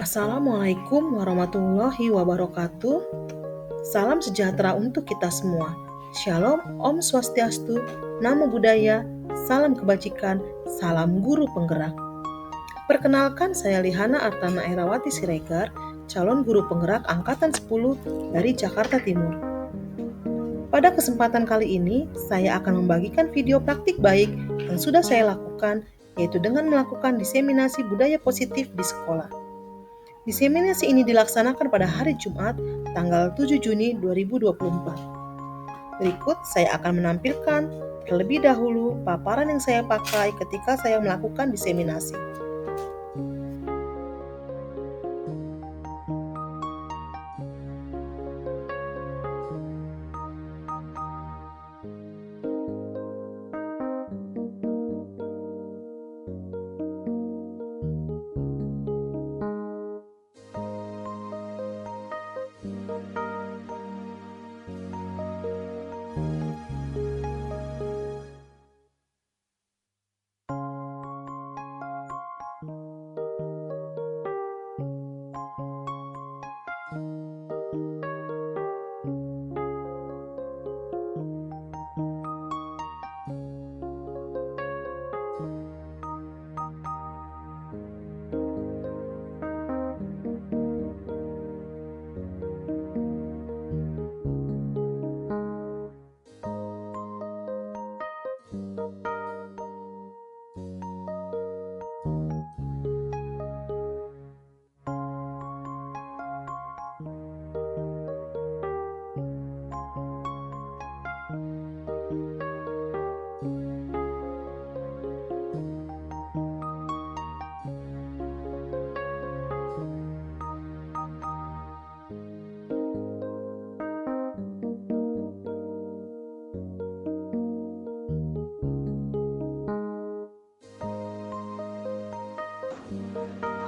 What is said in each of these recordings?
Assalamualaikum warahmatullahi wabarakatuh. Salam sejahtera untuk kita semua. Shalom, Om Swastiastu, Namo Buddhaya, salam kebajikan, salam guru penggerak. Perkenalkan, saya Lihana Artana Airawati Siregar, calon guru penggerak angkatan 10 dari Jakarta Timur. Pada kesempatan kali ini, saya akan membagikan video praktik baik yang sudah saya lakukan, yaitu dengan melakukan diseminasi budaya positif di sekolah. Diseminasi ini dilaksanakan pada hari Jumat, tanggal 7 Juni 2024. Berikut saya akan menampilkan terlebih dahulu paparan yang saya pakai ketika saya melakukan diseminasi.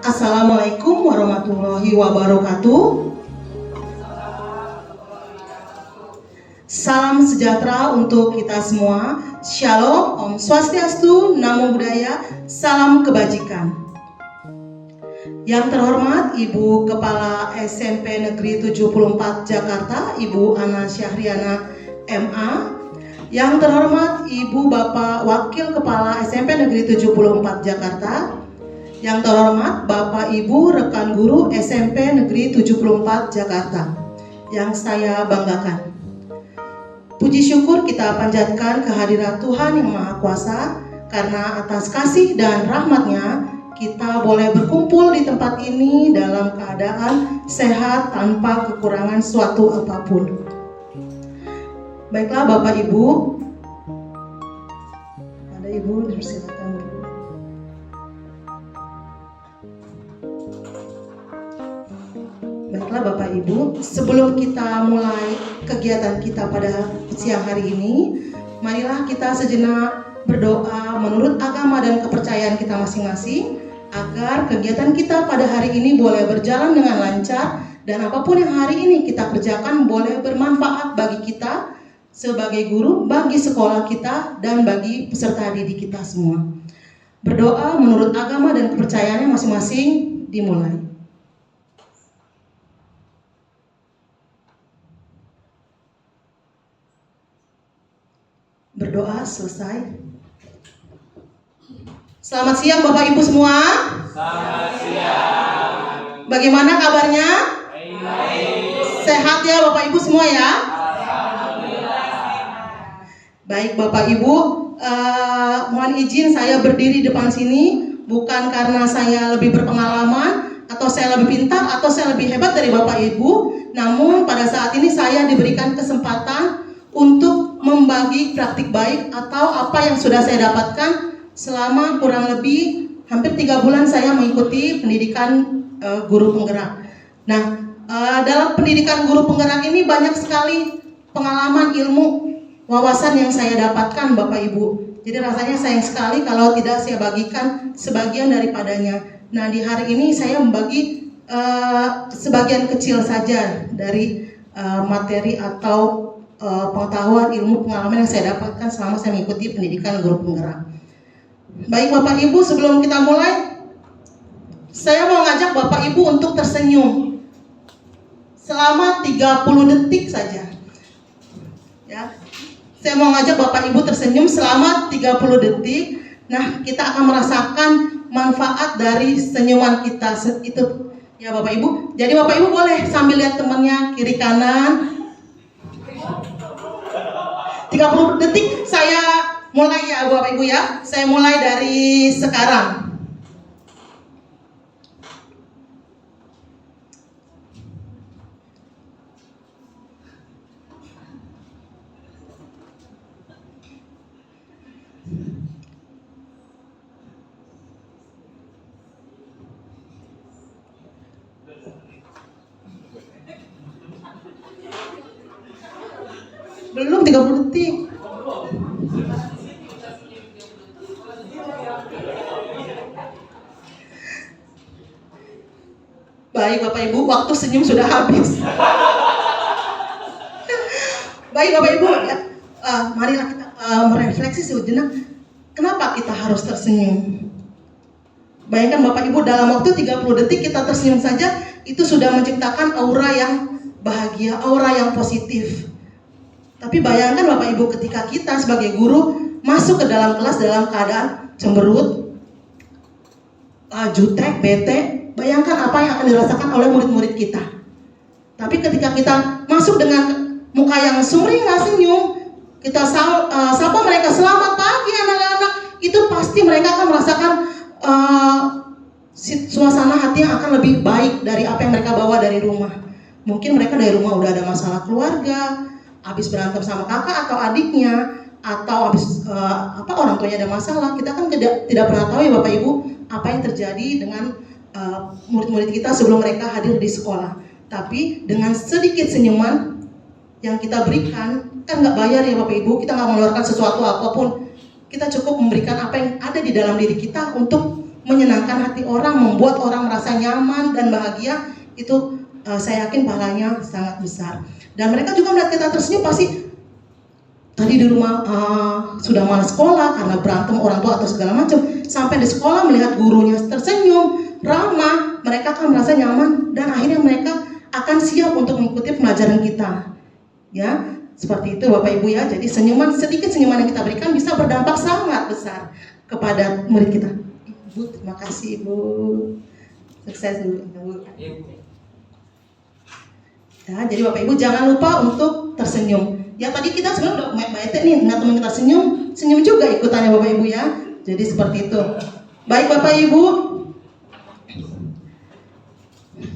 Assalamualaikum warahmatullahi wabarakatuh. Salam sejahtera untuk kita semua. Shalom, Om Swastiastu, Namo Buddhaya, salam kebajikan. Yang terhormat Ibu Kepala SMP Negeri 74 Jakarta, Ibu Ana Syahriana MA. Yang terhormat Ibu Bapak Wakil Kepala SMP Negeri 74 Jakarta. Yang terhormat Bapak Ibu rekan guru SMP Negeri 74 Jakarta yang saya banggakan. Puji syukur kita panjatkan kehadirat Tuhan Yang Maha Kuasa, karena atas kasih dan rahmat-Nya kita boleh berkumpul di tempat ini dalam keadaan sehat tanpa kekurangan suatu apapun. Baiklah Bapak Ibu, ada Ibu dipersilakan. Baiklah Bapak Ibu, sebelum kita mulai kegiatan kita pada siang hari ini, marilah kita sejenak berdoa menurut agama dan kepercayaan kita masing-masing, agar kegiatan kita pada hari ini boleh berjalan dengan lancar, dan apapun yang hari ini kita kerjakan boleh bermanfaat bagi kita sebagai guru, bagi sekolah kita, dan bagi peserta didik kita semua. Berdoa menurut agama dan kepercayaannya masing-masing, dimulai. Berdoa selesai. Selamat siang Bapak Ibu semua. Selamat siang. Bagaimana kabarnya? Baik. Sehat ya Bapak Ibu semua ya? Alhamdulillah. Baik Bapak Ibu, mohon izin saya berdiri depan sini bukan karena saya lebih berpengalaman atau saya lebih pintar atau saya lebih hebat dari Bapak Ibu, namun pada saat ini saya diberikan kesempatan untuk membagi praktik baik atau apa yang sudah saya dapatkan selama kurang lebih hampir 3 bulan saya mengikuti pendidikan guru penggerak. Nah, dalam pendidikan guru penggerak ini banyak sekali pengalaman, ilmu, wawasan yang saya dapatkan Bapak Ibu. Jadi rasanya sayang sekali kalau tidak saya bagikan sebagian daripadanya. Nah, di hari ini saya membagi sebagian kecil saja dari materi atau pengetahuan, ilmu, pengalaman yang saya dapatkan selama saya mengikuti pendidikan guru penggerak. Baik Bapak Ibu, sebelum kita mulai, Saya mau ngajak Bapak Ibu untuk tersenyum selama 30 detik saja. Ya. Saya mau ngajak Bapak Ibu tersenyum selama 30 detik. Nah, kita akan merasakan manfaat dari senyuman kita itu. Ya Bapak Ibu. Jadi Bapak Ibu boleh sambil lihat temannya kiri kanan. 30 detik saya mulai ya Bapak Ibu ya. Saya mulai dari sekarang. Belum 30 detik. Baik Bapak Ibu, waktu senyum sudah habis. Baik Bapak Ibu, ya, marilah kita merefleksi sejenak. Kenapa kita harus tersenyum? Bayangkan Bapak Ibu, dalam waktu 30 detik kita tersenyum saja, itu sudah menciptakan aura yang bahagia, aura yang positif. Tapi bayangkan Bapak Ibu, ketika kita sebagai guru masuk ke dalam kelas dalam keadaan cemberut, jutek, bete, bayangkan apa yang akan dirasakan oleh murid-murid kita. Tapi ketika kita masuk dengan muka yang sumringah, senyum, kita sapa mereka, selamat pagi anak-anak, itu pasti mereka akan merasakan suasana hati yang akan lebih baik dari apa yang mereka bawa dari rumah. Mungkin mereka dari rumah udah ada masalah keluarga, habis berantem sama kakak atau adiknya, atau habis orang tuanya ada masalah. Kita kan tidak pernah tahu ya Bapak Ibu apa yang terjadi dengan murid-murid kita sebelum mereka hadir di sekolah. Tapi dengan sedikit senyuman yang kita berikan, kan nggak bayar ya Bapak Ibu, kita nggak mengeluarkan sesuatu apapun, kita cukup memberikan apa yang ada di dalam diri kita untuk menyenangkan hati orang, membuat orang merasa nyaman dan bahagia. Itu saya yakin pahalanya sangat besar. Dan mereka juga melihat kita tersenyum, pasti tadi di rumah sudah malas sekolah karena berantem orang tua atau segala macam, sampai di sekolah melihat gurunya tersenyum, ramah, mereka akan merasa nyaman dan akhirnya mereka akan siap untuk mengikuti pelajaran kita. Ya, seperti itu Bapak Ibu ya. Jadi sedikit senyuman yang kita berikan bisa berdampak sangat besar kepada murid kita. Ibu, terima kasih Ibu. Sukses Ibu. Ya, jadi Bapak Ibu jangan lupa untuk tersenyum. Ya tadi kita sebenarnya udah bete nih, nggak teman kita senyum juga ikutannya Bapak Ibu ya. Jadi seperti itu. Baik Bapak Ibu,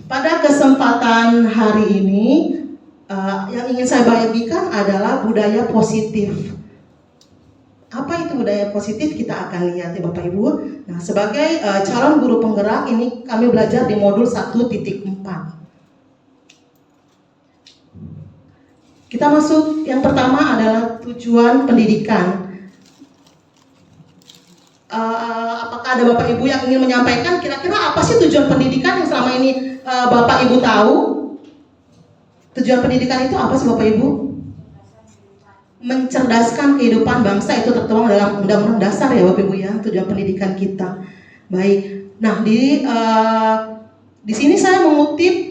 pada kesempatan hari ini yang ingin saya bagikan adalah budaya positif. Apa itu budaya positif? Kita akan lihat ya Bapak Ibu. Nah, sebagai calon guru penggerak ini kami belajar di modul 1.4. Kita masuk, yang pertama adalah tujuan pendidikan. Apakah ada Bapak Ibu yang ingin menyampaikan kira-kira apa sih tujuan pendidikan yang selama ini Bapak Ibu tahu? Tujuan pendidikan itu apa sih Bapak Ibu? Mencerdaskan kehidupan bangsa, itu tertuang dalam Undang-Undang Dasar ya Bapak Ibu ya, tujuan pendidikan kita. Baik. Nah, di sini saya mengutip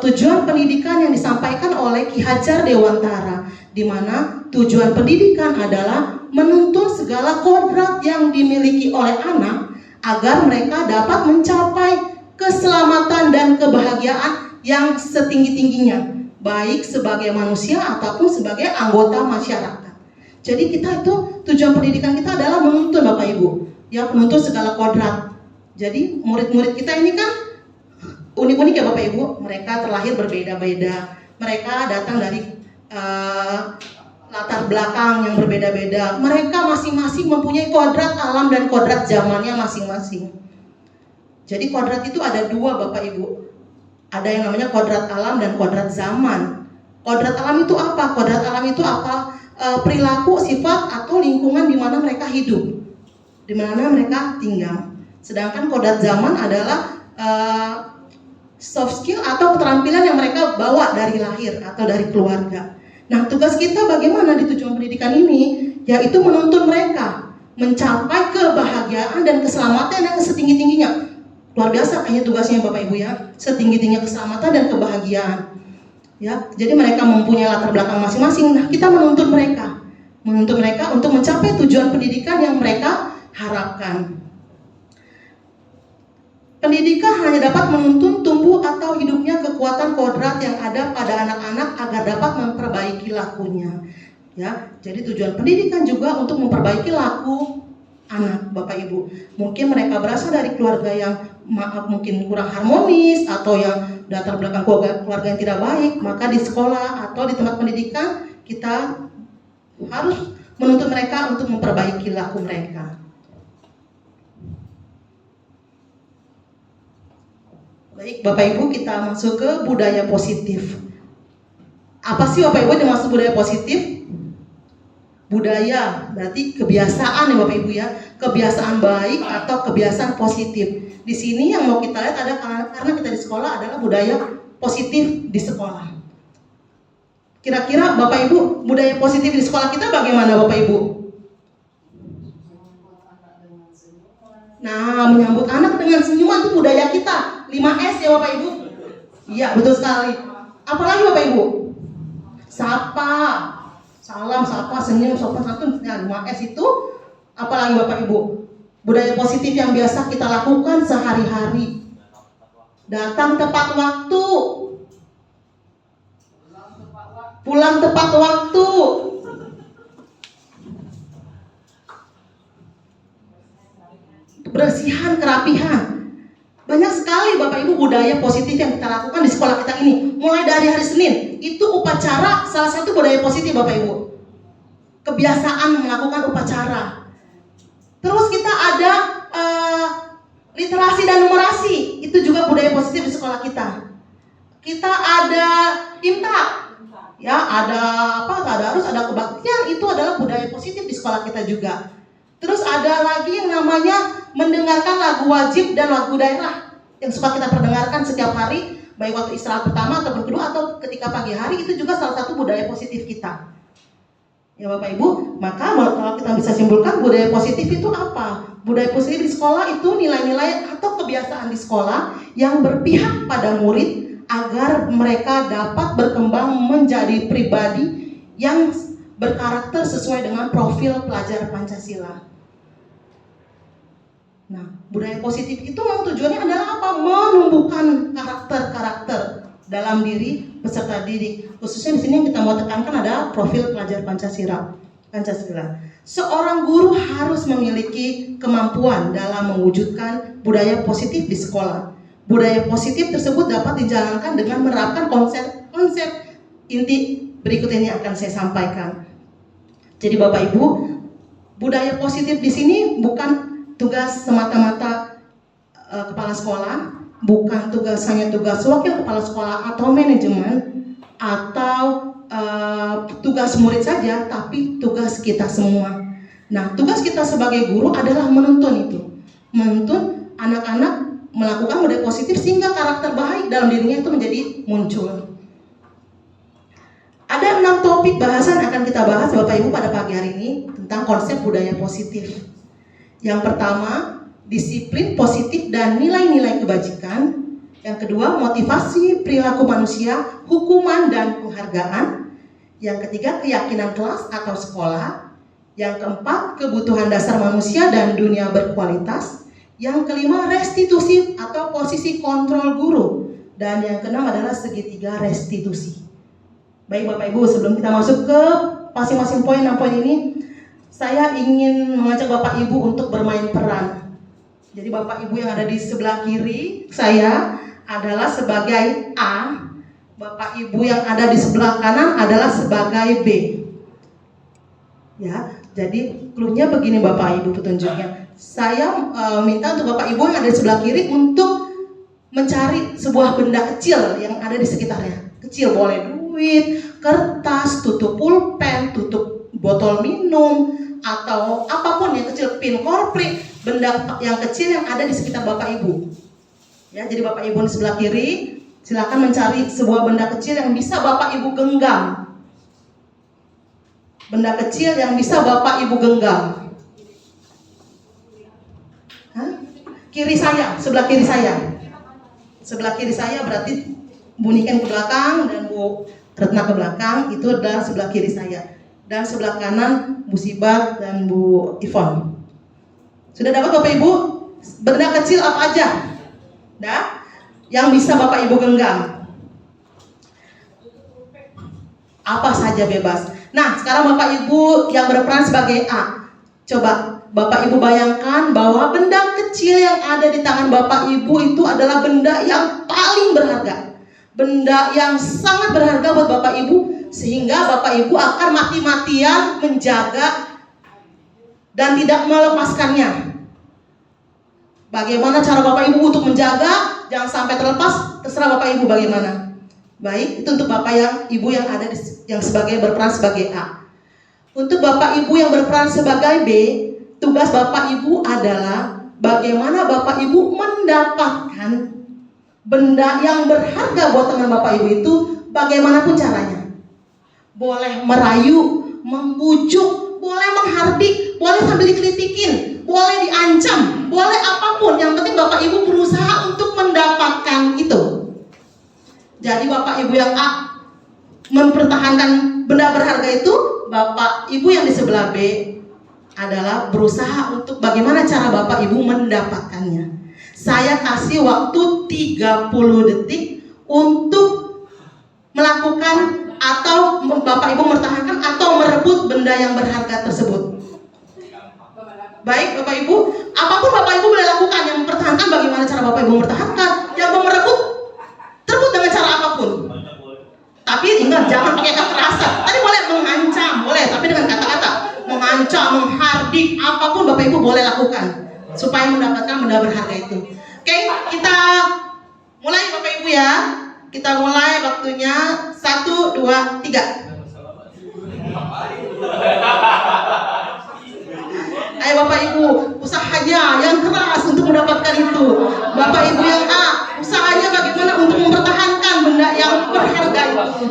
tujuan pendidikan yang disampaikan oleh Ki Hajar Dewantara, di mana tujuan pendidikan adalah menuntun segala kodrat yang dimiliki oleh anak agar mereka dapat mencapai keselamatan dan kebahagiaan yang setinggi-tingginya, baik sebagai manusia ataupun sebagai anggota masyarakat. Jadi kita itu, tujuan pendidikan kita adalah menuntun Bapak Ibu, ya, menuntun segala kodrat. Jadi murid-murid kita ini kan unik-unik ya Bapak Ibu, mereka terlahir berbeda-beda, mereka datang dari latar belakang yang berbeda-beda, mereka masing-masing mempunyai kodrat alam dan kodrat zamannya masing-masing. Jadi kodrat itu ada dua Bapak Ibu, ada yang namanya kodrat alam dan kodrat zaman. Kodrat alam itu apa? Kodrat alam itu apa? Perilaku, sifat atau lingkungan di mana mereka hidup, di mana mereka tinggal. Sedangkan kodrat zaman adalah soft skill atau keterampilan yang mereka bawa dari lahir atau dari keluarga. Nah, tugas kita bagaimana di tujuan pendidikan ini, yaitu menuntun mereka mencapai kebahagiaan dan keselamatan yang setinggi-tingginya. Luar biasa kayaknya tugasnya Bapak Ibu ya, setinggi-tingginya keselamatan dan kebahagiaan. Ya, jadi mereka mempunyai latar belakang masing-masing. Nah, kita menuntut mereka untuk mencapai tujuan pendidikan yang mereka harapkan. Pendidikan hanya dapat menuntun tumbuh atau hidupnya kekuatan kodrat yang ada pada anak-anak agar dapat memperbaiki lakunya. Ya, jadi tujuan pendidikan juga untuk memperbaiki laku anak, Bapak Ibu. Mungkin mereka berasal dari keluarga yang mungkin kurang harmonis atau yang latar belakang keluarga yang tidak baik, maka di sekolah atau di tempat pendidikan kita harus menuntut mereka untuk memperbaiki laku mereka. Baik, Bapak Ibu, kita masuk ke budaya positif. Apa sih Bapak Ibu yang dimaksud budaya positif? Budaya berarti kebiasaan ya Bapak Ibu ya, kebiasaan baik atau kebiasaan positif. Di sini yang mau kita lihat ada karena kita di sekolah adalah budaya positif di sekolah. Kira-kira Bapak Ibu, budaya positif di sekolah kita bagaimana Bapak Ibu? Nah, menyambut anak dengan senyuman itu budaya kita. 5S ya Bapak Ibu? Iya, betul sekali. Apalagi Bapak Ibu? Sapa, salam, sapa, senyum, sopan santun. Nah, 5S itu apalagi Bapak Ibu? Budaya positif yang biasa kita lakukan sehari-hari. Datang tepat waktu. Pulang tepat waktu. Kebersihan, kerapihan. Banyak sekali Bapak Ibu budaya positif yang kita lakukan di sekolah kita ini. Mulai dari hari Senin, itu upacara salah satu budaya positif Bapak Ibu. Kebiasaan melakukan upacara. Terus kita ada literasi dan numerasi, itu juga budaya positif di sekolah kita. Kita ada imtak, ya ada tadarus, ada kebaktian, itu adalah budaya positif di sekolah kita juga. Terus ada lagi yang namanya mendengarkan lagu wajib dan lagu daerah yang suka kita perdengarkan setiap hari, baik waktu istirahat pertama ataupun kedua atau ketika pagi hari, itu juga salah satu budaya positif kita. Ya Bapak Ibu, maka kalau kita bisa simpulkan budaya positif itu apa? Budaya positif di sekolah itu nilai-nilai atau kebiasaan di sekolah yang berpihak pada murid agar mereka dapat berkembang menjadi pribadi yang berkarakter sesuai dengan profil pelajar Pancasila. Nah, budaya positif itu memang tujuannya adalah apa? Menumbuhkan karakter-karakter dalam diri peserta didik. Khususnya di sini yang kita mau tekankan adalah profil pelajar Pancasila. Seorang guru harus memiliki kemampuan dalam mewujudkan budaya positif di sekolah. Budaya positif tersebut dapat dijalankan dengan menerapkan konsep inti berikut ini akan saya sampaikan. Jadi Bapak Ibu, budaya positif di sini bukan tugas semata-mata kepala sekolah, bukan hanya tugas wakil kepala sekolah atau manajemen atau tugas murid saja, tapi tugas kita semua. Nah, tugas kita sebagai guru adalah menuntun menuntun anak-anak melakukan budaya positif sehingga karakter baik dalam dirinya itu menjadi muncul. Ada 6 topik bahasan akan kita bahas Bapak Ibu pada pagi hari ini tentang konsep budaya positif. Yang pertama, disiplin positif dan nilai-nilai kebajikan. Yang kedua, motivasi perilaku manusia, hukuman dan penghargaan. Yang ketiga, keyakinan kelas atau sekolah. Yang keempat, kebutuhan dasar manusia dan dunia berkualitas. Yang kelima, restitusi atau posisi kontrol guru. Dan yang keenam adalah segitiga restitusi. Baik Bapak Ibu, sebelum kita masuk ke masing-masing poin 6 poin ini, saya ingin mengajak Bapak Ibu untuk bermain peran. Jadi Bapak Ibu yang ada di sebelah kiri saya adalah sebagai A, Bapak Ibu yang ada di sebelah kanan adalah sebagai B. Ya, jadi clue-nya begini Bapak Ibu petunjuknya. Saya minta untuk Bapak Ibu yang ada di sebelah kiri untuk mencari sebuah benda kecil yang ada di sekitarnya. Kecil boleh duit, kertas, tutup pulpen, tutup botol minum, atau apapun yang kecil, pin korpri, benda yang kecil yang ada di sekitar Bapak Ibu. Ya, jadi Bapak Ibu di sebelah kiri, silakan mencari sebuah benda kecil yang bisa Bapak Ibu genggam. Benda kecil yang bisa Bapak Ibu genggam. Hah? kiri saya, sebelah kiri saya. Sebelah kiri saya berarti Bu Niken ke belakang dan Bu Retna ke belakang, itu adalah sebelah kiri saya. Dan sebelah kanan Bu Sibat dan Bu Ivon. Sudah dapat Bapak Ibu? Benda kecil apa aja? Dah? Yang bisa Bapak Ibu genggam? Apa saja bebas. Nah, sekarang Bapak Ibu yang berperan sebagai A. Coba Bapak Ibu bayangkan bahwa benda kecil yang ada di tangan Bapak Ibu itu adalah benda yang paling berharga. Benda yang sangat berharga buat Bapak Ibu, sehingga Bapak Ibu akan mati-matian menjaga dan tidak melepaskannya. Bagaimana cara Bapak Ibu untuk menjaga jangan sampai terlepas, terserah Bapak Ibu bagaimana. Baik, itu untuk Bapak yang Ibu yang ada yang sebagai berperan sebagai A. Untuk Bapak Ibu yang berperan sebagai B, tugas Bapak Ibu adalah bagaimana Bapak Ibu mendapatkan benda yang berharga buat teman Bapak Ibu itu bagaimanapun caranya. Boleh merayu, membujuk, boleh menghardik, boleh sambil dikritikin, boleh diancam, boleh apapun. Yang penting Bapak Ibu berusaha untuk mendapatkan itu. Jadi Bapak Ibu yang A mempertahankan benda berharga itu, Bapak Ibu yang di sebelah B adalah berusaha untuk bagaimana cara Bapak Ibu mendapatkannya. Saya kasih waktu 30 detik untuk melakukan atau Bapak Ibu mempertahankan atau merebut benda yang berharga tersebut. Baik Bapak Ibu, apapun Bapak Ibu boleh lakukan. Yang mempertahankan bagaimana cara Bapak Ibu mempertahankan, yang mau merebut, terbut dengan cara apapun. Tapi ingat, jangan pakai kekerasan. Tadi boleh mengancam, boleh, tapi dengan kata-kata. Mengancam, menghardik, apapun Bapak Ibu boleh lakukan supaya mendapatkan benda berharga itu. Oke, kita mulai Bapak Ibu ya. Kita mulai waktunya 1, 2, 3. Ayo Bapak Ibu, usahanya yang keras untuk mendapatkan itu. Bapak Ibu yang A, usahanya bagaimana untuk mempertahankan benda yang berharga itu.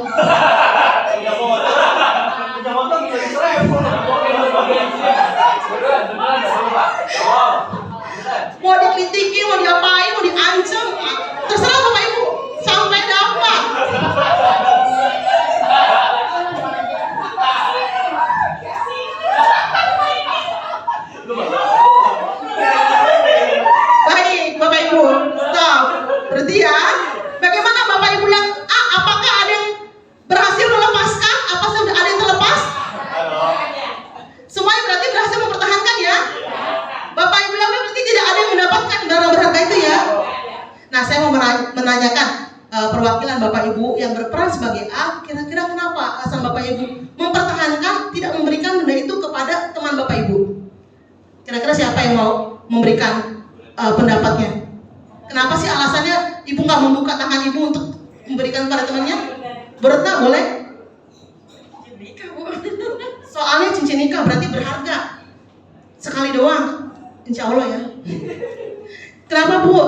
Mau dikritikin, mau diapain, mau diancam, terserah Bapak Ibu sampai dapat. Baik Bapak Ibu, stop. Berarti ya, bagaimana Bapak Ibu yang A, apakah ada yang berhasil melepaskan? Apa sudah ada yang terlepas? Semuanya berarti berhasil mempertahankan ya. Bapak Ibu yang berarti tidak ada yang mendapatkan barang berharga itu ya. Nah, saya mau menanyakan perwakilan Bapak Ibu yang berperan sebagai A, kira-kira kenapa alasan Bapak Ibu mempertahankan tidak memberikan benda itu kepada teman Bapak Ibu? Kira-kira siapa yang mau memberikan pendapatnya? Kenapa sih alasannya Ibu nggak membuka tangan Ibu untuk memberikan pada temannya? Berita boleh? Soalnya cincin nikah berarti berharga. Sekali doang, insya Allah ya. Kenapa Bu?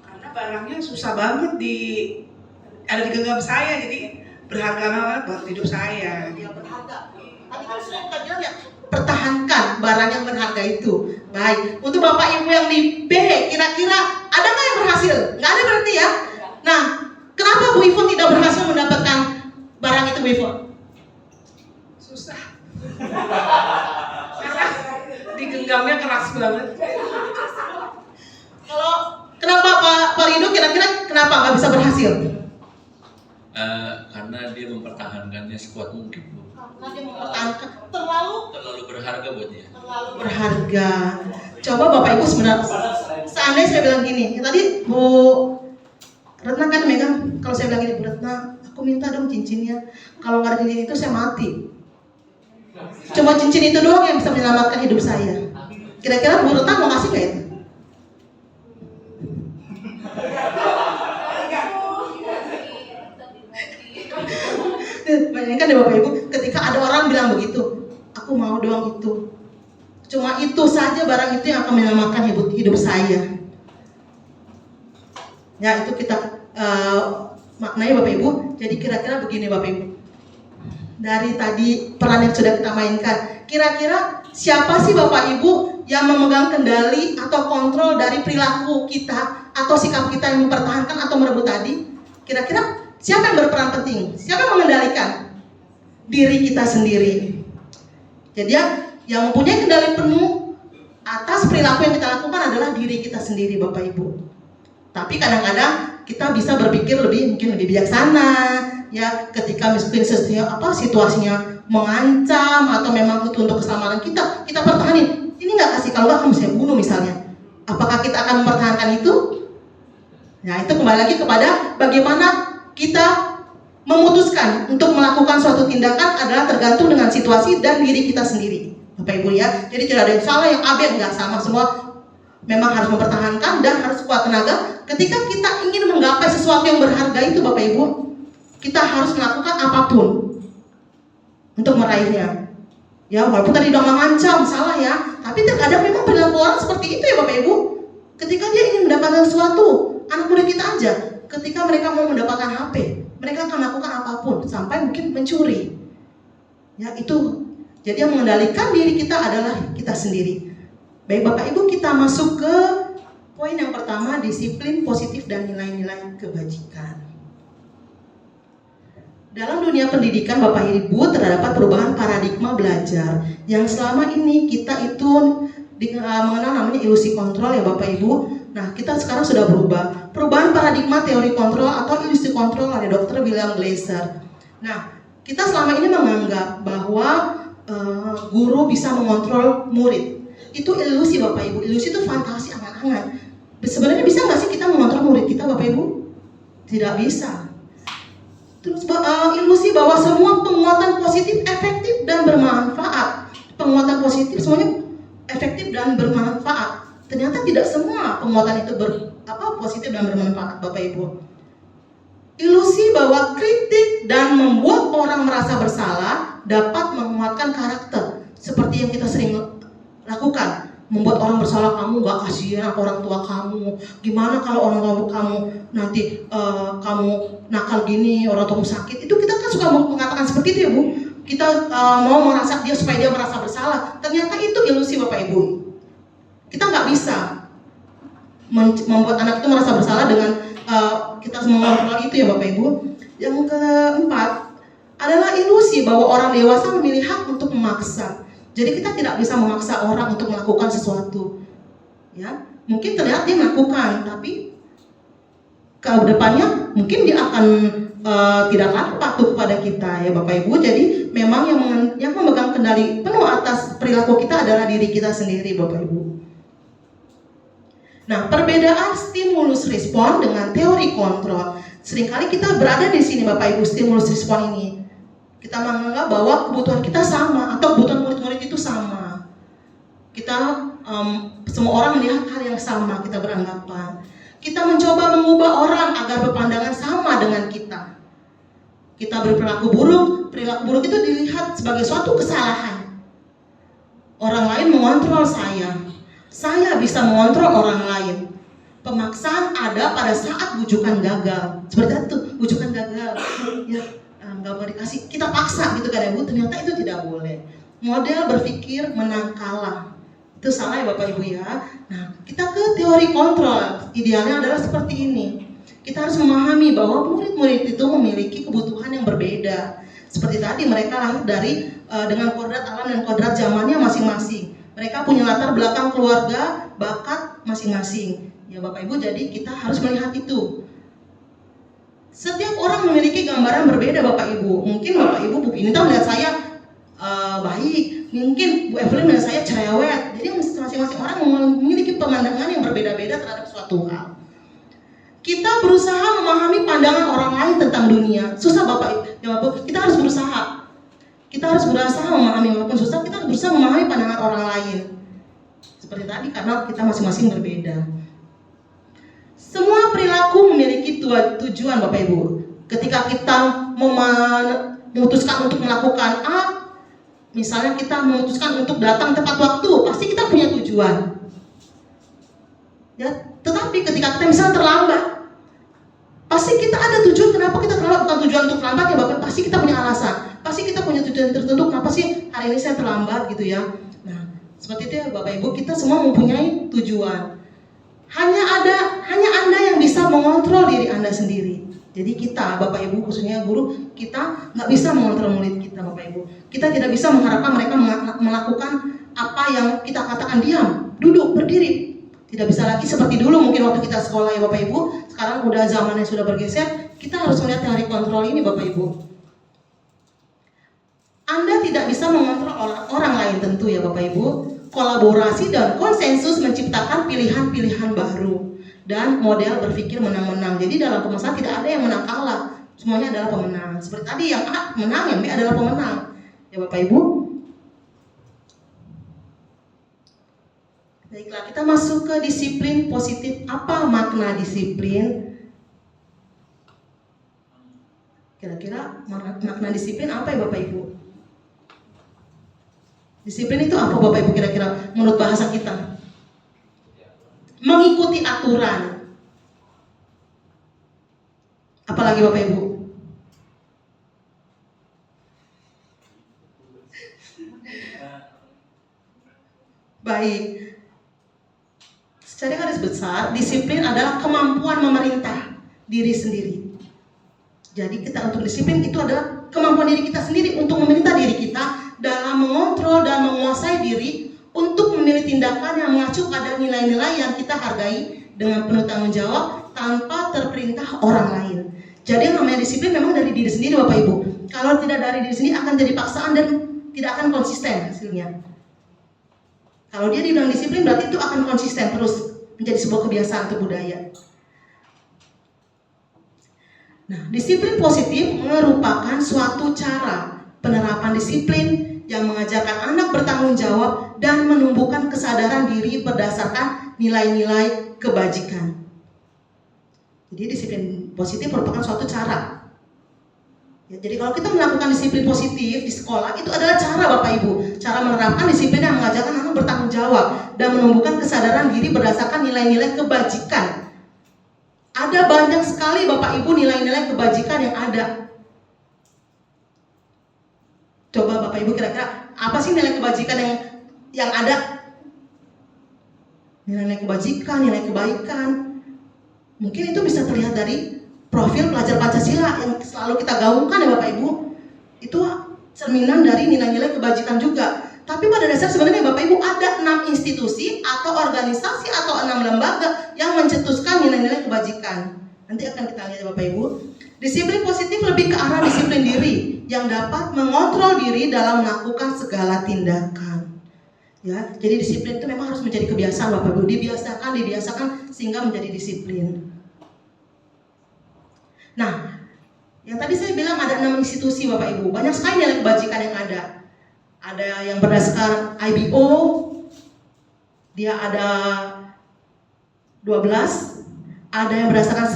Karena barangnya susah banget ada di genggam saya, jadi berharga banget buat hidup saya. Yang berharga. Tadi kan sudah kita bilang ya, pertahankan barang yang berharga itu. Baik. Untuk Bapak Ibu yang di B, kira-kira ada nggak yang berhasil? Nggak ada berarti ya. Nah, kenapa Bu Ivon tidak berhasil mendapatkan barang itu Bu Ivon? Susah. Karena digenggamnya keras banget. Kalau kenapa Pak Rido kira-kira kenapa nggak bisa berhasil? Karena dia mempertahankannya sekuat mungkin, Bu. Karena dia mempertahankan Terlalu berharga buat dia. terlalu berharga. Coba Bapak Ibu sebenarnya, seandainya saya bilang gini, tadi Bu Retna kan megang, kalau saya bilang gini, Bu Retna, aku minta dong cincinnya. Kalau nggak ada cincin itu saya mati. Cuma cincin itu doang yang bisa menyelamatkan hidup saya. Kira-kira Bu Retna mau ngasih nggak itu? Bayangkan deh Bapak Ibu, ketika ada orang bilang begitu, aku mau doang itu. Cuma itu saja barang itu yang akan menyelamatkan hidup saya. Ya itu kita maknanya Bapak Ibu. Jadi kira-kira begini Bapak Ibu. Dari tadi peran yang sudah kita mainkan, kira-kira siapa sih Bapak Ibu yang memegang kendali atau kontrol dari perilaku kita atau sikap kita yang mempertahankan atau merebut tadi? Kira-kira siapa yang berperan penting? Siapa yang mengendalikan? Diri kita sendiri. Jadi yang mempunyai kendali penuh atas perilaku yang kita lakukan adalah diri kita sendiri, Bapak Ibu. Tapi kadang-kadang kita bisa berpikir mungkin lebih bijaksana, ya, ketika misalnya situasinya mengancam atau memang itu untuk keselamatan kita pertahanin. Ini nggak kasih, kalau nggak kamu saya bunuh misalnya. Apakah kita akan mempertahankan itu? Nah, itu kembali lagi kepada bagaimana kita memutuskan untuk melakukan suatu tindakan adalah tergantung dengan situasi dan diri kita sendiri, Bapak Ibu ya. Jadi tidak ada yang salah, yang A, B, enggak, sama semua. Memang harus mempertahankan dan harus kuat tenaga. Ketika kita ingin menggapai sesuatu yang berharga itu, Bapak Ibu, kita harus melakukan apapun untuk meraihnya. Ya, walaupun tadi udah mengancam, salah ya, tapi terkadang memang perilaku orang seperti itu ya Bapak Ibu. Ketika dia ingin mendapatkan sesuatu, anak muda kita aja, ketika mereka mau mendapatkan HP, mereka akan melakukan apapun, sampai mungkin mencuri. Ya, itu. Jadi yang mengendalikan diri kita adalah kita sendiri. Baik Bapak Ibu, kita masuk ke poin yang pertama, disiplin positif dan nilai-nilai kebajikan. Dalam dunia pendidikan Bapak Ibu terdapat perubahan paradigma belajar yang selama ini kita itu mengenal namanya ilusi kontrol ya Bapak Ibu. Nah, kita sekarang sudah berubah. Perubahan paradigma teori kontrol atau ilusi kontrol oleh Dr. William Glasser. Nah, kita selama ini menganggap bahwa guru bisa mengontrol murid. Itu ilusi Bapak Ibu. Ilusi itu fantasi angan-angan. Sebenarnya bisa nggak sih kita mengontrol murid kita Bapak Ibu? Tidak bisa. Terus ilusi bahwa semua penguatan positif efektif dan bermanfaat. Penguatan positif semuanya efektif dan bermanfaat. Ternyata tidak semua penguatan itu positif dan bermanfaat Bapak Ibu. Ilusi bahwa kritik dan membuat orang merasa bersalah dapat menguatkan karakter. Seperti yang kita sering lakukan, membuat orang bersalah, kamu gak kasihan ke orang tua kamu, gimana kalau orang tua kamu nanti kamu nakal gini, orang tua sakit. Itu kita kan suka mengatakan seperti itu ya Bu. Kita mau merasa dia supaya dia merasa bersalah. Ternyata itu ilusi Bapak Ibu. Kita nggak bisa membuat anak itu merasa bersalah dengan kita mengontrol itu ya Bapak Ibu. Yang keempat adalah ilusi bahwa orang dewasa memilih hak untuk memaksa. Jadi kita tidak bisa memaksa orang untuk melakukan sesuatu. Ya, mungkin terlihat dia melakukan, tapi ke depannya mungkin dia akan tidak akan patuh kepada kita ya Bapak Ibu. Jadi memang yang memegang kendali penuh atas perilaku kita adalah diri kita sendiri Bapak Ibu. Nah, perbedaan stimulus respon dengan teori kontrol. Seringkali kita berada di sini Bapak Ibu, stimulus respon ini. Kita menganggap bahwa kebutuhan kita sama atau kebutuhan murid-murid itu sama. Kita semua orang melihat hal yang sama, kita beranggapan. Kita mencoba mengubah orang agar berpandangan sama dengan kita. Kita berperilaku buruk itu dilihat sebagai suatu kesalahan. Orang lain mengontrol saya bisa mengontrol orang lain. Pemaksaan ada pada saat bujukan gagal. Seperti itu, bujukan gagal. Ya, nggak mau dikasih, kita paksa gitu kan ya Bu. Ternyata itu tidak boleh. Model berpikir menang kalah. Itu salah ya Bapak Ibu ya. Nah, kita ke teori kontrol. Idealnya adalah seperti ini. Kita harus memahami bahwa murid-murid itu memiliki kebutuhan yang berbeda. Seperti tadi mereka lahir dari dengan kodrat alam dan kodrat zamannya masing-masing. Mereka punya latar belakang keluarga, bakat masing-masing. Ya Bapak Ibu, jadi kita harus melihat itu. Setiap orang memiliki gambaran berbeda Bapak Ibu. Mungkin Bapak Ibu, Bu Pinita melihat saya baik, mungkin Bu Evelyn melihat saya cerewet. Jadi masing-masing orang memiliki pemandangan yang berbeda-beda terhadap suatu hal. Kita berusaha memahami pandangan orang lain tentang dunia. Susah Bapak Ibu, ya Bapak, kita harus berusaha. Kita harus berusaha memahami, walaupun susah, kita harus berusaha memahami pandangan orang lain. Seperti tadi, karena kita masing-masing berbeda. Semua perilaku memiliki tujuan Bapak Ibu. Ketika kita memutuskan untuk melakukan A, misalnya kita memutuskan untuk datang tepat waktu, pasti kita punya tujuan. Ya, tetapi ketika kita misalnya terlambat, pasti kita ada tujuan kenapa kita terlambat, bukan tujuan untuk terlambat ya Bapak, pasti kita punya alasan. Pasti kita punya tujuan tertentu kenapa sih hari ini saya terlambat gitu ya. Nah, Seperti itu ya Bapak Ibu, kita semua mempunyai tujuan. Hanya Anda yang bisa mengontrol diri Anda sendiri. Jadi kita, Bapak Ibu, khususnya guru, kita nggak bisa mengontrol murid kita, Bapak Ibu. Kita tidak bisa mengharapkan mereka melakukan apa yang kita katakan diam, duduk, berdiri. Tidak bisa lagi seperti dulu mungkin waktu kita sekolah ya Bapak Ibu. Sekarang udah zamannya sudah bergeser, kita harus melihat teori kontrol ini Bapak Ibu. Anda tidak bisa mengontrol orang lain tentu ya Bapak Ibu. Kolaborasi dan konsensus menciptakan pilihan-pilihan baru dan model berpikir menang-menang. Jadi dalam pemasaran tidak ada yang menang kalah, semuanya adalah pemenang. Seperti tadi yang A menang, yang B adalah pemenang. Ya Bapak Ibu. Baiklah, kita masuk ke disiplin positif. Apa makna disiplin? Kira-kira makna disiplin apa ya Bapak Ibu? Disiplin itu apa Bapak Ibu kira-kira menurut bahasa kita? Mengikuti aturan. Apalagi Bapak Ibu? Baik. Secara garis besar, disiplin adalah kemampuan memerintah diri sendiri. Jadi kita untuk disiplin itu adalah kemampuan diri kita sendiri untuk memerintah diri kita dalam mengontrol dan menguasai diri untuk memilih tindakan yang mengacu pada nilai-nilai yang kita hargai dengan penuh tanggung jawab tanpa terperintah orang lain. Jadi yang namanya disiplin memang dari diri sendiri Bapak Ibu. Kalau tidak dari diri sendiri akan jadi paksaan dan tidak akan konsisten hasilnya. Kalau dia dibilang disiplin berarti itu akan konsisten terus menjadi sebuah kebiasaan atau budaya. Nah, disiplin positif merupakan suatu cara penerapan disiplin yang mengajarkan anak bertanggung jawab dan menumbuhkan kesadaran diri berdasarkan nilai-nilai kebajikan. Jadi disiplin positif merupakan suatu cara. Ya, jadi kalau kita melakukan disiplin positif di sekolah itu adalah cara Bapak Ibu, cara menerapkan disiplin yang mengajarkan anak bertanggung jawab dan menumbuhkan kesadaran diri berdasarkan nilai-nilai kebajikan. Ada banyak sekali Bapak Ibu nilai-nilai kebajikan yang ada. Coba Bapak Ibu kira-kira apa sih nilai kebajikan yang ada? Nilai kebajikan, nilai kebaikan. Mungkin itu bisa terlihat dari profil pelajar Pancasila yang selalu kita gaungkan ya Bapak Ibu. Itu cerminan dari nilai-nilai kebajikan juga. Tapi pada dasar sebenarnya Bapak Ibu ada 6 institusi atau organisasi atau 6 lembaga yang mencetuskan nilai-nilai kebajikan. Nanti akan kita lihat ya Bapak Ibu. Disiplin positif lebih ke arah disiplin diri yang dapat mengontrol diri dalam melakukan segala tindakan. Ya, jadi disiplin itu memang harus menjadi kebiasaan Bapak Ibu. Dibiasakan sehingga menjadi disiplin. Nah, yang tadi saya bilang ada 6 institusi Bapak Ibu. Banyak sekali nilai kebajikan yang ada. Ada yang berdasarkan IBO, dia ada 12. Ada yang berdasarkan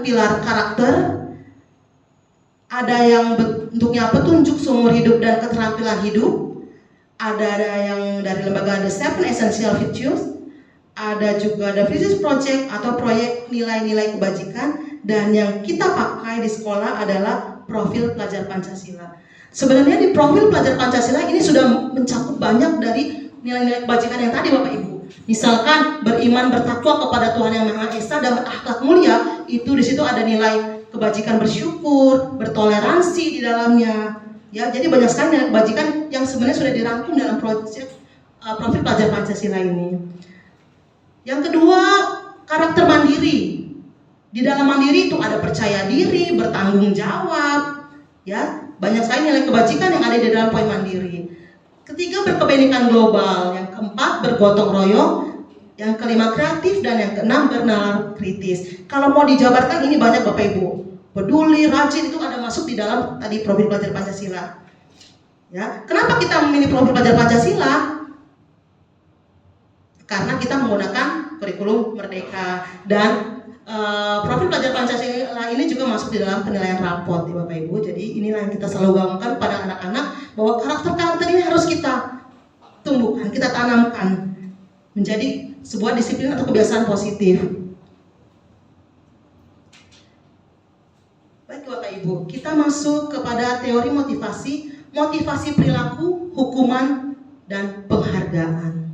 9 pilar karakter. Ada yang bentuknya petunjuk seumur hidup dan keterampilan hidup. Ada yang dari lembaga The 7 Essential Virtues. Ada juga The Physics Project atau proyek nilai-nilai kebajikan. Dan yang kita pakai di sekolah adalah profil pelajar Pancasila. Sebenarnya di profil pelajar Pancasila ini sudah mencakup banyak dari nilai-nilai kebajikan yang tadi Bapak Ibu. Misalkan beriman bertakwa kepada Tuhan Yang Maha Esa dan berakhlak mulia, itu di situ ada nilai kebajikan bersyukur, bertoleransi di dalamnya. Ya, jadi banyak sekali nilai kebajikan yang sebenarnya sudah dirangkum dalam proyek profil pelajar Pancasila ini. Yang kedua, karakter mandiri. Di dalam mandiri itu ada percaya diri, bertanggung jawab, ya. Banyak sekali nilai kebajikan yang ada di dalam poin mandiri. Ketiga, berkebenekaan global. Yang keempat, bergotong royong. Yang kelima, kreatif. Dan yang keenam, bernalar kritis. Kalau mau dijabarkan ini banyak Bapak Ibu. Peduli, rajin itu ada masuk di dalam tadi profil pelajar Pancasila. Ya, kenapa kita memilih profil pelajar Pancasila? Karena kita menggunakan kurikulum Merdeka dan profil pelajar Pancasila ini juga masuk di dalam penilaian raport ya Bapak Ibu. Jadi inilah yang kita selalu gaungkan pada anak-anak bahwa karakter-karakter ini harus kita tumbuhkan, kita tanamkan menjadi sebuah disiplin atau kebiasaan positif. Baik Bapak Ibu, kita masuk kepada teori motivasi perilaku, hukuman, dan penghargaan.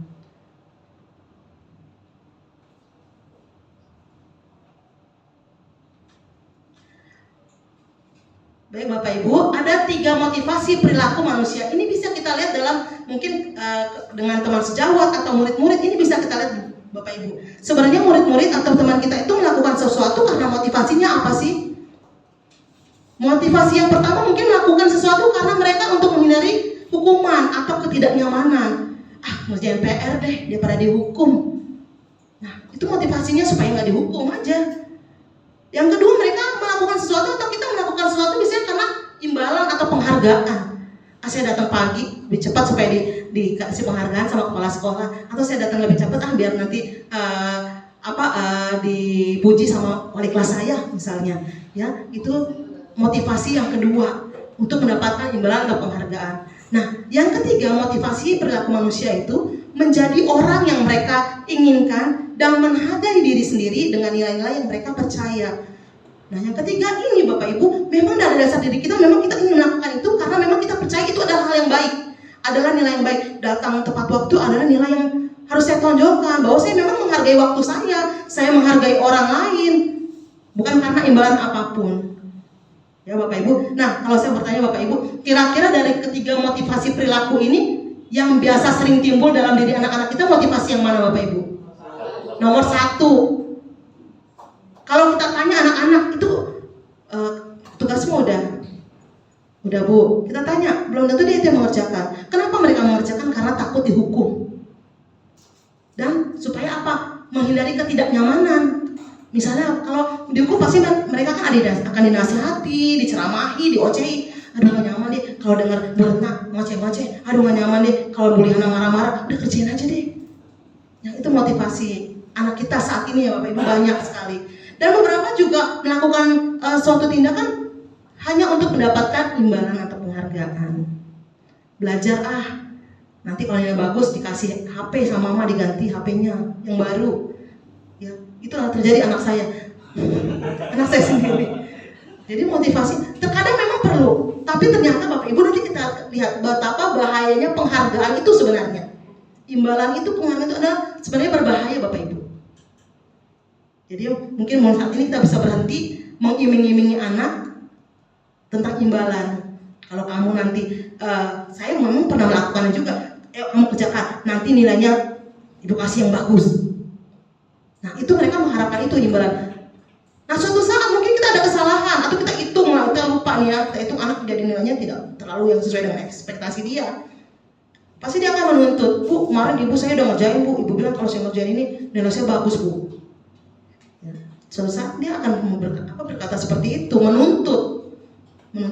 Baik Bapak Ibu, ada 3 motivasi perilaku manusia. Ini bisa kita lihat dalam mungkin dengan teman sejawat atau murid-murid, ini bisa kita lihat Bapak Ibu. Sebenarnya murid-murid atau teman kita itu melakukan sesuatu karena motivasinya apa sih? Motivasi yang pertama mungkin melakukan sesuatu karena mereka untuk menghindari hukuman atau ketidaknyamanan. Ngerjain PR deh daripada dihukum. Nah, itu motivasinya supaya nggak dihukum aja. Yang kedua, mereka melakukan sesuatu atau kita melakukan sesuatu biasanya karena imbalan atau penghargaan. Saya datang pagi lebih cepat supaya dikasih penghargaan sama kepala sekolah, atau saya datang lebih cepat biar nanti dipuji sama wali kelas saya misalnya. Ya, itu motivasi yang kedua untuk mendapatkan imbalan atau penghargaan. Nah, yang ketiga, motivasi perilaku manusia itu menjadi orang yang mereka inginkan dan menghargai diri sendiri dengan nilai-nilai yang mereka percaya. Nah, yang ketiga ini Bapak Ibu, memang dari dasar diri kita memang kita ingin melakukan itu karena memang kita percaya itu adalah hal yang baik, adalah nilai yang baik. Datang tepat waktu adalah nilai yang harus saya tonjolkan, bahwa saya memang menghargai waktu saya menghargai orang lain, bukan karena imbalan apapun. Ya Bapak Ibu. Nah, kalau saya bertanya Bapak Ibu, kira-kira dari ketiga motivasi perilaku ini yang biasa sering timbul dalam diri anak-anak kita, motivasi yang mana Bapak Ibu? Nomor 1. Kalau kita tanya anak-anak itu tugasmu udah Bu, kita tanya, belum tentu dia itu yang mengerjakan. Kenapa mereka mengerjakan? Karena takut dihukum. Dan supaya apa? Menghindari ketidaknyamanan. Misalnya kalau dihukum pasti mereka kan akan dinasihati, diceramahi, diocehi. Aduh gak nyaman deh kalau dengar berenang ngoceh-ngoceh. Aduh gak nyaman deh kalau Bu Liana marah-marah. Udah kerjain aja deh. Yang itu motivasi anak kita saat ini ya Bapak Ibu, banyak sekali. Dan beberapa juga melakukan suatu tindakan hanya untuk mendapatkan imbalan atau penghargaan. Belajar nanti kalau yang bagus dikasih HP sama mama, diganti HP-nya yang baru. Ya, itu terjadi anak saya. Anak saya sendiri. Jadi motivasi terkadang memang perlu, tapi ternyata Bapak Ibu nanti kita lihat betapa bahayanya penghargaan itu sebenarnya. Imbalan itu, penghargaan itu adalah sebenarnya berbahaya Bapak Ibu. Jadi mungkin saat ini kita bisa berhenti mengiming-imingi anak tentang imbalan. Kalau kamu nanti, saya memang pernah melakukannya juga. Kamu kerjakan, nanti nilainya Ibu kasih yang bagus. Nah itu mereka mengharapkan itu imbalan. Nah suatu saat mungkin kita ada kesalahan atau kita hitung lah, kita lupa nih ya, kita hitung anak jadi nilainya tidak terlalu yang sesuai dengan ekspektasi dia. Pasti dia akan menuntut, Bu kemarin Ibu saya udah ngerjain Bu, Ibu bilang kalau saya ngerjain ini nilai saya bagus Bu. Ya, suatu saat dia akan berkata seperti itu, menuntut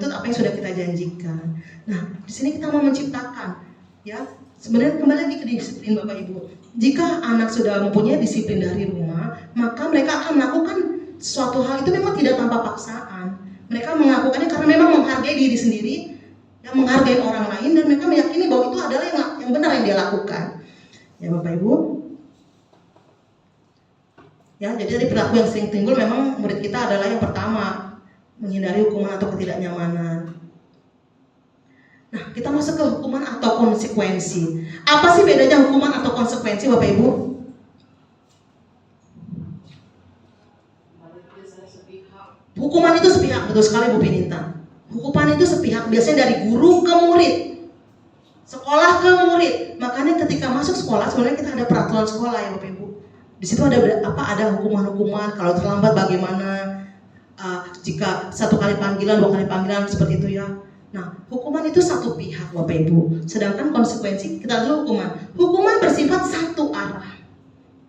apa yang sudah kita janjikan. Nah di sini kita mau menciptakan, ya sebenarnya kembali lagi ke disiplin Bapak Ibu. Jika anak sudah mempunyai disiplin dari rumah, maka mereka akan melakukan suatu hal itu memang tidak tanpa paksaan. Mereka melakukannya karena memang menghargai diri sendiri, yang menghargai orang lain, dan mereka meyakini bahwa itu adalah yang benar yang dia lakukan. Ya Bapak Ibu. Ya, jadi dari perilaku yang sering timbul memang murid kita adalah yang pertama, menghindari hukuman atau ketidaknyamanan. Nah, kita masuk ke hukuman atau konsekuensi. Apa sih bedanya hukuman atau konsekuensi Bapak Ibu? Hukuman itu sepihak, betul sekali Bu Pinita. Hukuman itu sepihak, biasanya dari guru ke murid, sekolah ke murid. Makanya ketika masuk sekolah sebenarnya kita ada peraturan sekolah ya Bapak Ibu. Di situ ada hukuman-hukuman, kalau terlambat bagaimana, jika 1 kali panggilan, 2 kali panggilan seperti itu ya. Nah, hukuman itu satu pihak Bapak Ibu. Sedangkan konsekuensi kita dulu hukuman. Hukuman bersifat satu arah.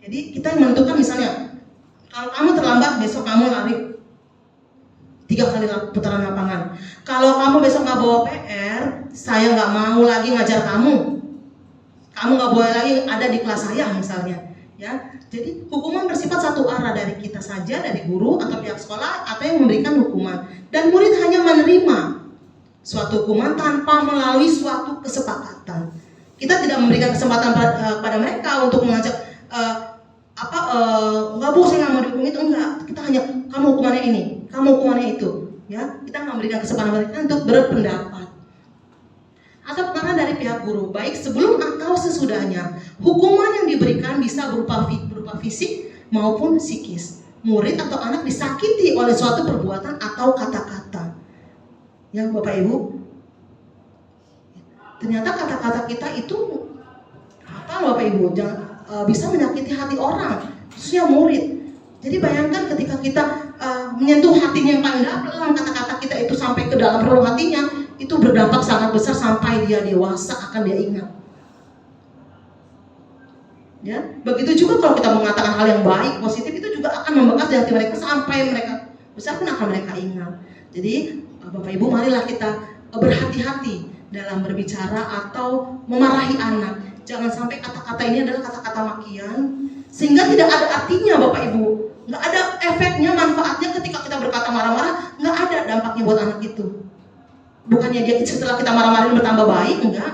Jadi kita yang menentukan misalnya, kalau kamu terlambat besok kamu lari 3 kali putaran lapangan. Kalau kamu besok nggak bawa PR, saya nggak mau lagi ngajar kamu. Kamu nggak boleh lagi ada di kelas saya misalnya. Ya, jadi hukuman bersifat satu arah dari kita saja, dari guru atau pihak sekolah atau yang memberikan hukuman. Dan murid hanya menerima suatu hukuman tanpa melalui suatu kesepakatan. Kita tidak memberikan kesempatan pada mereka untuk mengajak enggak Bu, saya nggak mau dihukum itu, enggak. Kita hanya kamu hukumannya ini, kamu hukumannya itu, ya. Kita nggak memberikan kesempatan mereka untuk berpendapat. atau tekanan dari pihak guru, baik sebelum atau sesudahnya. Hukuman yang diberikan bisa berupa fisik maupun psikis. Murid atau anak disakiti oleh suatu perbuatan atau kata-kata. Ya Bapak Ibu, ternyata kata-kata kita itu fatal Bapak Ibu, bisa menyakiti hati orang, khususnya murid. Jadi bayangkan ketika kita menyentuh hatinya yang paling dalam, kata-kata kita itu sampai ke dalam relung hatinya, itu berdampak sangat besar sampai dia dewasa akan dia ingat. Ya, begitu juga kalau kita mengatakan hal yang baik, positif, itu juga akan membekas di hati mereka sampai mereka besar pun akan mereka ingat. Jadi Bapak Ibu, marilah kita berhati-hati dalam berbicara atau memarahi anak. Jangan sampai kata-kata ini adalah kata-kata makian sehingga tidak ada artinya Bapak Ibu. Nggak ada efeknya, manfaatnya ketika kita berkata marah-marah, nggak ada dampaknya buat anak itu. Bukannya dia setelah kita marah-marahin bertambah baik, enggak.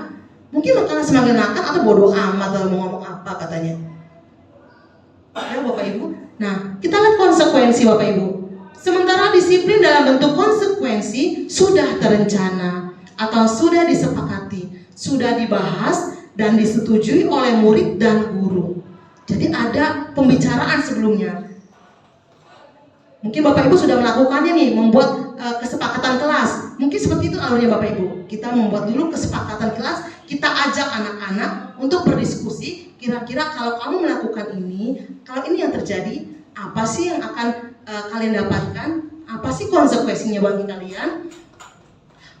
Mungkin makanya semakin nakal atau bodoh amat kalau mau ngomong apa katanya. Ya Bapak Ibu. Nah, kita lihat konsekuensi Bapak Ibu. Sementara disiplin dalam bentuk konsekuensi sudah terencana atau sudah disepakati, sudah dibahas dan disetujui oleh murid dan guru. Jadi ada pembicaraan sebelumnya. Mungkin Bapak Ibu sudah melakukannya nih, membuat kesepakatan kelas. Mungkin seperti itu alurnya Bapak Ibu. Kita membuat dulu kesepakatan kelas, kita ajak anak-anak untuk berdiskusi. Kira-kira kalau kamu melakukan ini, kalau ini yang terjadi, apa sih yang akan kalian dapatkan? Apa sih konsekuensinya bagi kalian?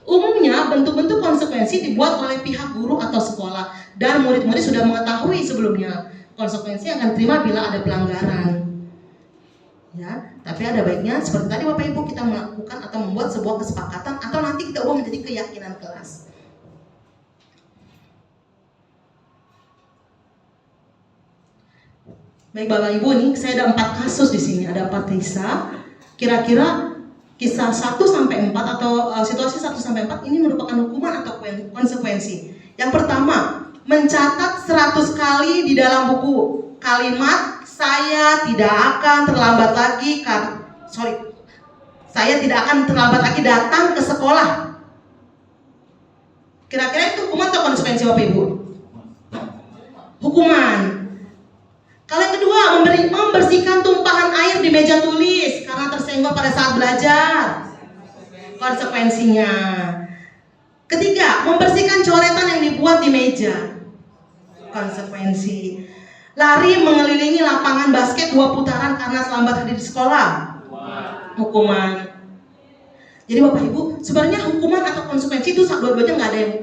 Umumnya bentuk-bentuk konsekuensi dibuat oleh pihak guru atau sekolah, dan murid-murid sudah mengetahui sebelumnya konsekuensi yang akan terima bila ada pelanggaran. Ya, tapi ada baiknya seperti tadi Bapak Ibu, kita melakukan atau membuat sebuah kesepakatan atau nanti kita ubah menjadi keyakinan kelas. Baik Bapak Ibu, nih saya ada 4 kasus di sini, ada 4 kisah. Kira-kira kisah 1 sampai 4 atau situasi 1 sampai 4 ini merupakan hukuman atau konsekuensi. Yang pertama, mencatat 100 kali di dalam buku kalimat saya tidak akan terlambat lagi saya tidak akan terlambat lagi datang ke sekolah. Kira-kira itu hukuman atau konsekuensi Bapak Ibu? Hukuman. Kalau yang kedua, membersihkan tumpahan air di meja tulis karena tersenggol pada saat belajar. Konsekuensinya. Ketiga, membersihkan coretan yang dibuat di meja. Konsekuensi. Lari mengelilingi lapangan basket 2 putaran karena terlambat hadir di sekolah. Hukuman. Jadi Bapak Ibu, sebenarnya hukuman atau konsekuensi itu dua-duanya nggak ada yang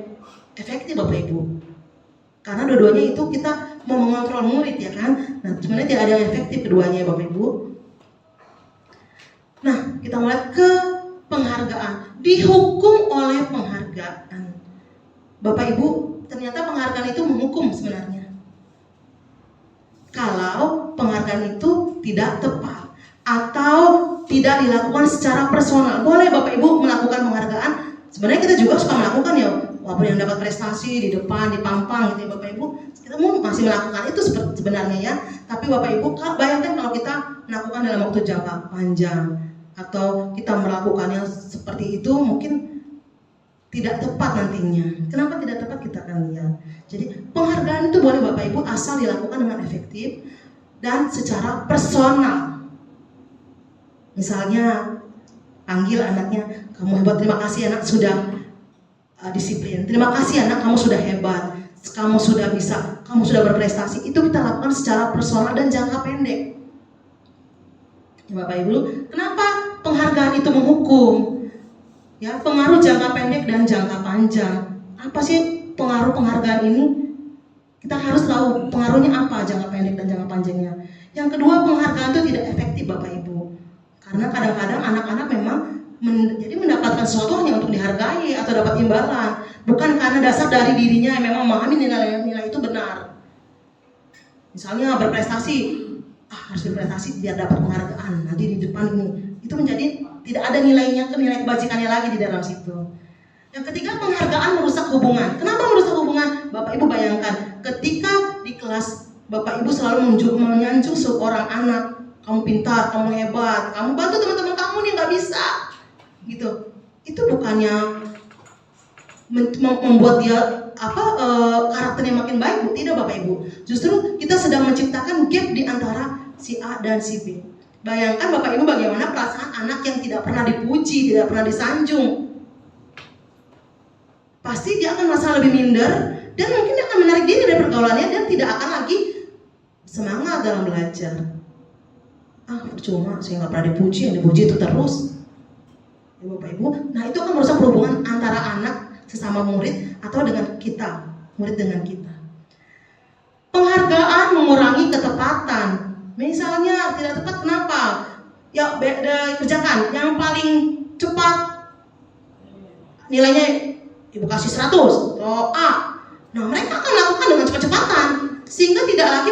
efektif Bapak Ibu. Karena dua-duanya itu kita mau mengontrol murid ya kan. Nah sebenarnya tidak ada yang efektif keduanya ya Bapak Ibu. Nah kita mulai ke penghargaan. Dihukum oleh penghargaan. Bapak Ibu, ternyata penghargaan itu menghukum sebenarnya. Kalau penghargaan itu tidak tepat atau tidak dilakukan secara personal. Boleh Bapak Ibu melakukan penghargaan. Sebenarnya kita juga suka melakukan ya, walaupun yang dapat prestasi di depan, dipampang gitu ya Bapak Ibu, kita masih melakukan itu sebenarnya ya. Tapi Bapak Ibu, bayangkan kalau kita melakukan dalam waktu jangka panjang atau kita melakukannya seperti itu mungkin tidak tepat nantinya. Kenapa tidak tepat kita akan lihat. Jadi penghargaan itu boleh Bapak Ibu asal dilakukan dengan efektif dan secara personal. Misalnya panggil anaknya, kamu hebat, terima kasih anak sudah disiplin, terima kasih anak kamu sudah hebat, kamu sudah bisa, kamu sudah berprestasi. Itu kita lakukan secara personal dan jangka pendek. Ya, Bapak Ibu, kenapa penghargaan itu menghukum? Ya, pengaruh jangka pendek dan jangka panjang. Apa sih pengaruh penghargaan ini? Kita harus tahu pengaruhnya apa jangka pendek dan jangka panjangnya. Yang kedua, penghargaan itu tidak efektif Bapak Ibu. Karena kadang-kadang anak-anak memang jadi mendapatkan sesuatu hanya untuk dihargai atau dapat imbalan, bukan karena dasar dari dirinya yang memang memahami nilai-nilai itu benar. Misalnya berprestasi, harus berprestasi biar dapat penghargaan nanti di depan ini. Itu menjadi tidak ada nilainya, nilai kebajikannya lagi di dalam situ. Yang ketiga, penghargaan merusak hubungan. Kenapa merusak hubungan? Bapak Ibu bayangkan, ketika di kelas Bapak Ibu selalu menyanjung seorang anak, kamu pintar, kamu hebat, kamu bantu teman-teman kamu nih nggak bisa, gitu. Itu bukannya membuat dia karakternya makin baik, Bu. Tidak, Bapak Ibu. Justru kita sedang menciptakan gap di antara si A dan si B. Bayangkan Bapak Ibu bagaimana perasaan anak yang tidak pernah dipuji, tidak pernah disanjung. Pasti dia akan merasa lebih minder dan mungkin dia akan menarik diri dari pergaulannya dan tidak akan lagi semangat dalam belajar. Percuma, saya nggak pernah dipuji, yang dipuji itu terus. Ya, Bapak Ibu, nah itu akan merusak hubungan antara anak sesama murid atau dengan kita, murid dengan kita. Penghargaan mengurangi ketepatan. Misalnya tidak tepat, kenapa? Ya kerjakan yang paling cepat nilainya Ibu kasih 100 atau A. Nah mereka akan lakukan dengan cepat-cepatan sehingga tidak lagi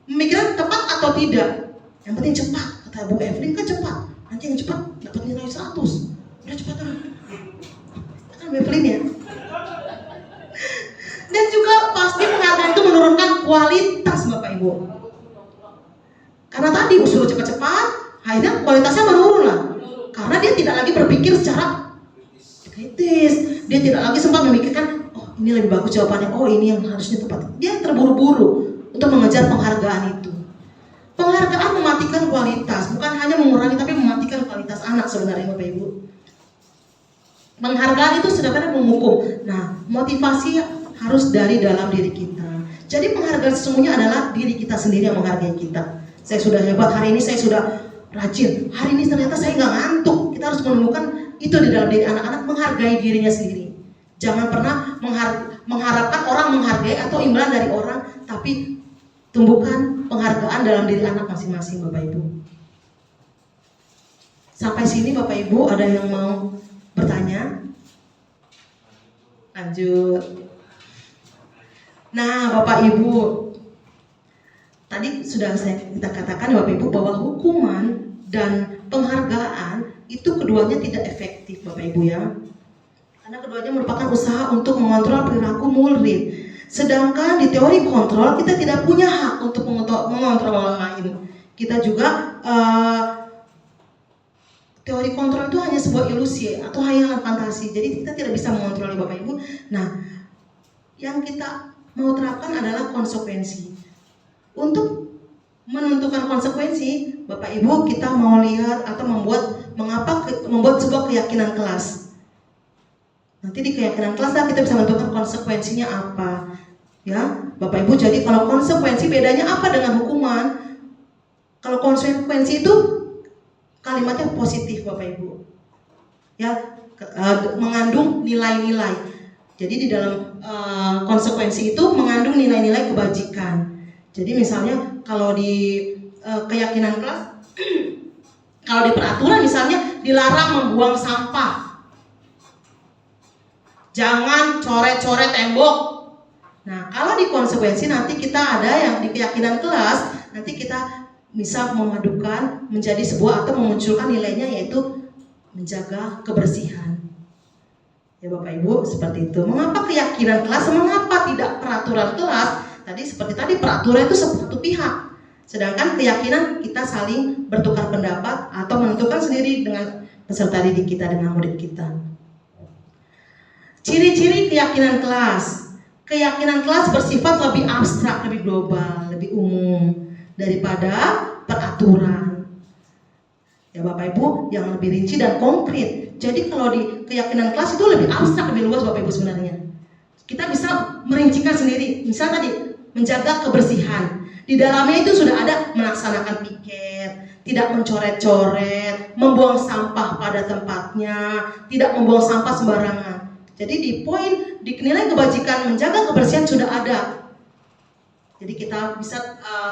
memikirkan tepat atau tidak. Yang penting cepat, kata Bu Evelyn kan cepat. Nanti yang cepat dapat nilai 100. Udah cepat kan Bu Evelyn ya. Dan juga pasti penghargaan itu menurunkan kualitas Bapak Ibu. Karena tadi usul cepat-cepat, akhirnya kualitasnya menurun lah. Karena dia tidak lagi berpikir secara kritis. Dia tidak lagi sempat memikirkan, oh ini lebih bagus jawabannya, oh ini yang harusnya tepat. Dia terburu-buru untuk mengejar penghargaan itu. Penghargaan mematikan kualitas, bukan hanya mengurangi tapi mematikan kualitas anak sebenarnya Bapak Ibu. Penghargaan itu sebenarnya menghukum. Nah, motivasi harus dari dalam diri kita. Jadi penghargaan sesungguhnya adalah diri kita sendiri yang menghargai kita. Saya sudah hebat, hari ini saya sudah rajin, hari ini ternyata saya nggak ngantuk. Kita harus menemukan itu di dalam diri anak-anak, menghargai dirinya sendiri. Jangan pernah mengharapkan orang menghargai atau imbalan dari orang, tapi tumbuhkan penghargaan dalam diri anak masing-masing Bapak Ibu. Sampai sini Bapak Ibu ada yang mau bertanya? Lanjut. Nah Bapak Ibu, tadi sudah kita katakan Bapak Ibu bahwa hukuman dan penghargaan itu keduanya tidak efektif Bapak Ibu ya. Karena keduanya merupakan usaha untuk mengontrol perilaku murid. Sedangkan di teori kontrol kita tidak punya hak untuk mengontrol orang lain. Kita juga teori kontrol itu hanya sebuah ilusi atau hayalan fantasi. Jadi kita tidak bisa mengontrol Bapak Ibu. Nah, yang kita mau terapkan adalah konsekuensi. Untuk menentukan konsekuensi, Bapak Ibu kita mau lihat atau membuat sebuah keyakinan kelas. Nanti di keyakinan kelas kita bisa menentukan konsekuensinya apa. Ya, Bapak Ibu, jadi kalau konsekuensi bedanya apa dengan hukuman? Kalau konsekuensi itu kalimatnya positif Bapak Ibu. Ya, mengandung nilai-nilai. Jadi di dalam konsekuensi itu mengandung nilai-nilai kebajikan. Jadi misalnya kalau di keyakinan kelas, kalau di peraturan misalnya dilarang membuang sampah. Jangan coret-coret tembok. Nah, kalau di konsekuensi nanti kita ada yang di keyakinan kelas, nanti kita bisa memadukan menjadi sebuah atau memunculkan nilainya yaitu menjaga kebersihan. Ya Bapak Ibu, seperti itu. Mengapa keyakinan kelas, mengapa tidak peraturan kelas? Tadi seperti tadi peraturan itu satu pihak. Sedangkan keyakinan kita saling bertukar pendapat atau menentukan sendiri dengan peserta didik kita, dengan murid kita. Ciri-ciri keyakinan kelas. Keyakinan kelas bersifat lebih abstrak, lebih global, lebih umum daripada peraturan. Ya Bapak Ibu, yang lebih rinci dan konkret. Jadi kalau di keyakinan kelas itu lebih abstrak, lebih luas Bapak Ibu sebenarnya. Kita bisa merincikan sendiri. Misal tadi menjaga kebersihan. Di dalamnya itu sudah ada melaksanakan piket, tidak mencoret-coret, membuang sampah pada tempatnya, tidak membuang sampah sembarangan. Jadi di poin, di nilai kebajikan menjaga kebersihan sudah ada. Jadi kita bisa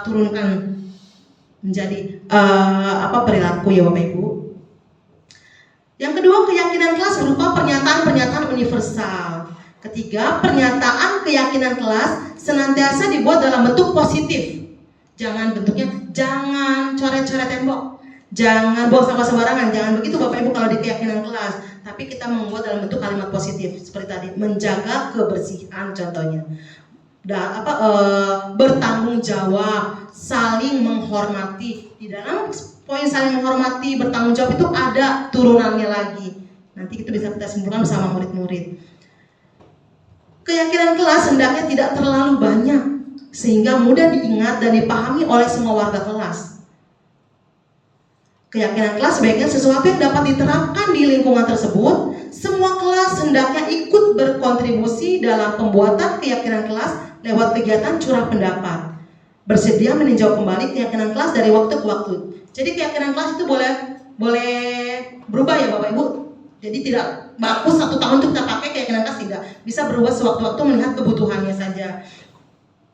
turunkan menjadi perilaku ya Bapak Ibu. Yang kedua, keyakinan kelas berupa pernyataan-pernyataan universal. Ketiga, pernyataan keyakinan kelas senantiasa dibuat dalam bentuk positif. Jangan bentuknya, jangan coret-coret tembok, jangan buang sampah sembarangan, jangan begitu Bapak Ibu kalau di keyakinan kelas. Tapi kita membuat dalam bentuk kalimat positif seperti tadi, menjaga kebersihan contohnya. Bertanggung jawab, saling menghormati. Di dalam poin saling menghormati, bertanggung jawab itu ada turunannya lagi. Nanti itu bisa kita simpulkan bersama murid-murid. Keyakinan kelas hendaknya tidak terlalu banyak sehingga mudah diingat dan dipahami oleh semua warga kelas. Keyakinan kelas sebaiknya sesuatu yang dapat diterapkan di lingkungan tersebut. Semua kelas hendaknya ikut berkontribusi dalam pembuatan keyakinan kelas lewat kegiatan curah pendapat. Bersedia meninjau kembali keyakinan kelas dari waktu ke waktu. Jadi keyakinan kelas itu boleh berubah ya Bapak Ibu. Jadi tidak baku 1 tahun untuk kita pakai keyakinan kelas, tidak. Bisa berubah sewaktu-waktu melihat kebutuhannya saja.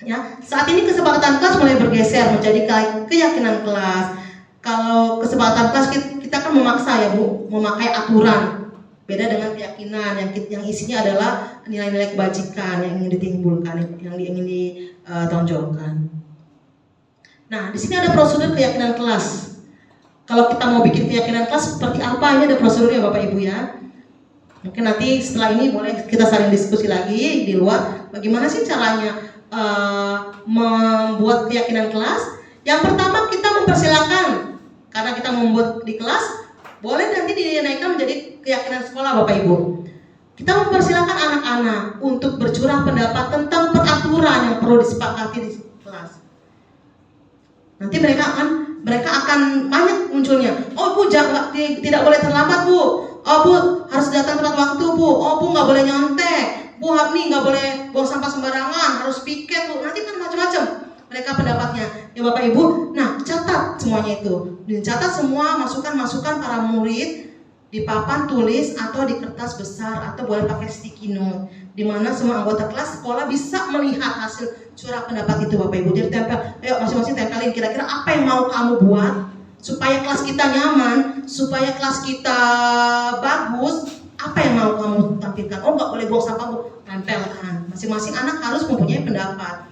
Ya, saat ini kesepakatan kelas mulai bergeser menjadi keyakinan kelas. Kalau kesepakatan kelas kita kan memaksa ya Bu, memakai aturan. Beda dengan keyakinan yang isinya adalah nilai-nilai kebajikan yang ingin ditimbulkan, yang ingin ditonjolkan. Nah, di sini ada prosedur keyakinan kelas. Kalau kita mau bikin keyakinan kelas seperti apa, ini ada prosedurnya Bapak Ibu ya. Mungkin nanti setelah ini boleh kita saling diskusi lagi di luar. Bagaimana sih caranya membuat keyakinan kelas? Yang pertama kita mempersilakan, karena kita membuat di kelas, boleh nanti dinaikkan menjadi keyakinan sekolah Bapak Ibu. Kita mempersilakan anak-anak untuk bercurah pendapat tentang peraturan yang perlu disepakati di kelas. Nanti mereka akan banyak munculnya. Oh Bu, tidak boleh terlambat Bu. Oh Bu, harus datang tepat waktu Bu. Oh Bu, nggak boleh nyontek. Bu, nih nggak boleh buang sampah sembarangan. Harus piket Bu. Nanti kan macam-macam mereka pendapatnya. Ya Bapak Ibu, nah catat semuanya itu. Dicatat semua masukan-masukan para murid di papan tulis atau di kertas besar atau boleh pakai sticky note, di mana semua anggota kelas sekolah bisa melihat hasil curah pendapat itu Bapak Ibu. Jadi tempel, ayo masing-masing tempelin kira-kira apa yang mau kamu buat supaya kelas kita nyaman, supaya kelas kita bagus. Apa yang mau kamu tampilkan? Oh nggak boleh buang sampah Bu, tempelkan. Masing-masing anak harus mempunyai pendapat.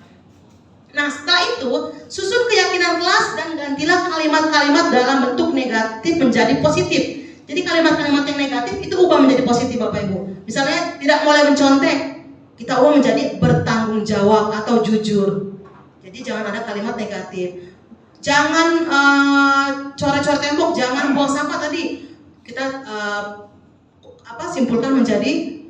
Nah setelah itu susun keyakinan kelas dan gantilah kalimat-kalimat dalam bentuk negatif menjadi positif. Jadi kalimat-kalimat yang negatif itu ubah menjadi positif Bapak Ibu. Misalnya tidak boleh mencontek, kita ubah menjadi bertanggung jawab atau jujur. Jadi jangan ada kalimat negatif. Jangan coret-coret tembok, jangan buang sampah tadi. Kita simpulkan menjadi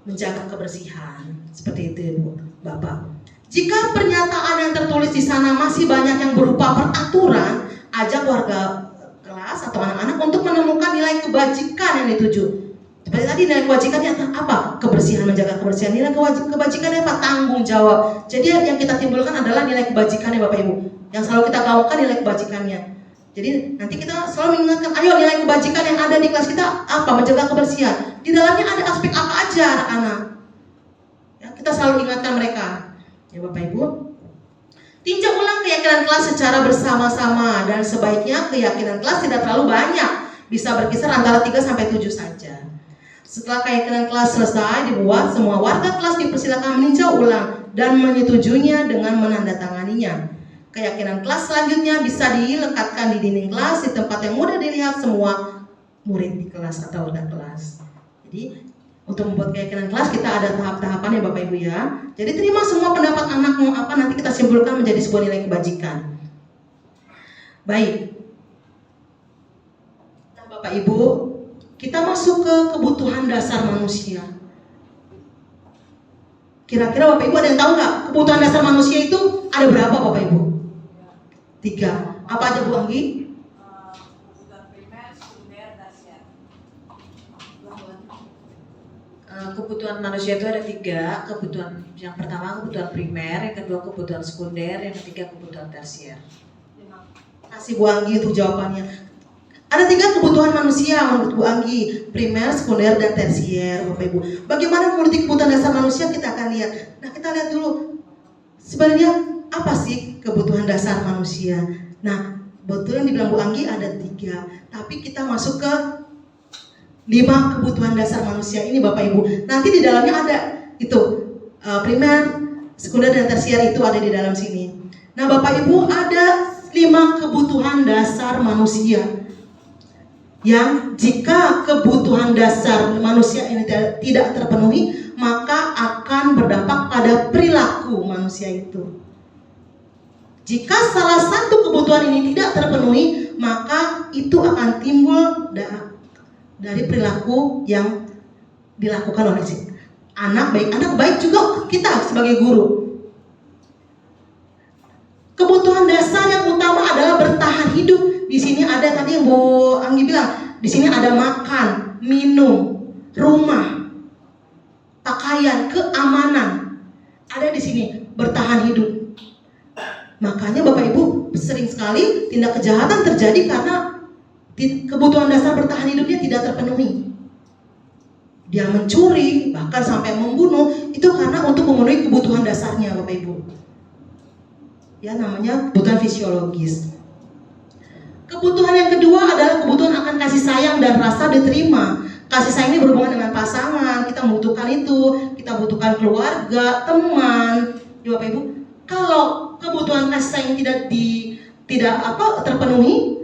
menjaga kebersihan. Seperti itu Bu, Bapak. Jika pernyataan yang tertulis di sana masih banyak yang berupa peraturan, ajak warga kelas atau anak-anak untuk menemukan nilai kebajikan yang dituju. Seperti tadi nilai kebajikannya apa? Kebersihan, menjaga kebersihan. Nilai kebajikannya apa? Tanggung jawab. Jadi yang kita timbulkan adalah nilai kebajikannya Bapak Ibu. Yang selalu kita gaungkan nilai kebajikannya. Jadi nanti kita selalu mengingatkan, ayo nilai kebajikan yang ada di kelas kita apa? Menjaga kebersihan. Di dalamnya ada aspek apa aja anak-anak. Ya, kita selalu ingatkan mereka. Ya Bapak Ibu, tinjau ulang keyakinan kelas secara bersama-sama dan sebaiknya keyakinan kelas tidak terlalu banyak, bisa berkisar antara 3-7 saja. Setelah keyakinan kelas selesai dibuat, semua warga kelas dipersilakan meninjau ulang dan menyetujuinya dengan menandatanganinya. Keyakinan kelas selanjutnya bisa dilekatkan di dinding kelas di tempat yang mudah dilihat semua murid di kelas atau warga kelas. Jadi untuk membuat keyakinan kelas kita ada tahap-tahapan ya Bapak Ibu ya. Jadi terima semua pendapat anak mau apa, nanti kita simpulkan menjadi sebuah nilai kebajikan. Baik. Nah Bapak Ibu, kita masuk ke kebutuhan dasar manusia. Kira-kira Bapak Ibu ada yang tahu nggak kebutuhan dasar manusia itu ada berapa Bapak Ibu? 3. Apa aja Bu Anggi? Kebutuhan manusia itu ada 3. Kebutuhan yang pertama kebutuhan primer, yang kedua kebutuhan sekunder, yang ketiga kebutuhan tersier. Terima kasih Bu Anggi untuk jawabannya. Ada 3 kebutuhan manusia menurut Bu Anggi, primer, sekunder, dan tersier Bapak Ibu. Bagaimana memenuhi kebutuhan dasar manusia kita akan lihat. Nah kita lihat dulu sebenarnya apa sih kebutuhan dasar manusia. Nah betul yang dibilang Bu Anggi ada 3, tapi kita masuk ke 5 kebutuhan dasar manusia ini Bapak Ibu. Nanti di dalamnya ada itu primer, sekunder, dan tersier itu ada di dalam sini. Nah Bapak Ibu ada 5 kebutuhan dasar manusia yang jika kebutuhan dasar manusia ini tidak terpenuhi maka akan berdampak pada perilaku manusia itu. Jika salah satu kebutuhan ini tidak terpenuhi maka itu akan timbul dari perilaku yang dilakukan oleh si anak baik juga kita sebagai guru. Kebutuhan dasar yang utama adalah bertahan hidup. Di sini ada tadi yang Bu Anggi bilang, di sini ada makan, minum, rumah, pakaian, keamanan. Ada di sini bertahan hidup. Makanya Bapak Ibu sering sekali tindak kejahatan terjadi karena kebutuhan dasar bertahan hidupnya tidak terpenuhi. Dia mencuri, bahkan sampai membunuh, itu karena untuk memenuhi kebutuhan dasarnya Bapak Ibu. Ya, namanya kebutuhan fisiologis. Kebutuhan yang kedua adalah kebutuhan akan kasih sayang dan rasa diterima. Kasih sayang ini berhubungan dengan pasangan, kita membutuhkan itu, kita butuhkan keluarga, teman. Ya Bapak Ibu, kalau kebutuhan kasih sayang tidak terpenuhi,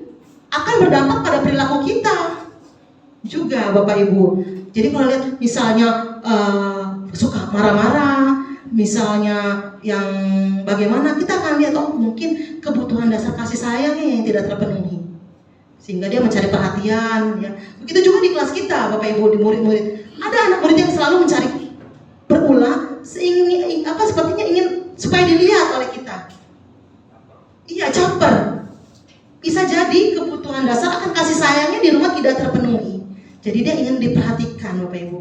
akan berdampak pada perilaku kita juga Bapak Ibu. Jadi kalau lihat misalnya suka marah-marah, misalnya yang bagaimana, kita akan lihat mungkin kebutuhan dasar kasih sayangnya yang tidak terpenuhi, sehingga dia mencari perhatian. Ya. Begitu juga di kelas kita Bapak Ibu, di murid-murid, ada anak murid yang selalu mencari berulang, sepertinya ingin supaya dilihat oleh kita. Iya, caper. Bisa jadi kebutuhan dasar akan kasih sayangnya di rumah tidak terpenuhi. Jadi dia ingin diperhatikan Bapak Ibu.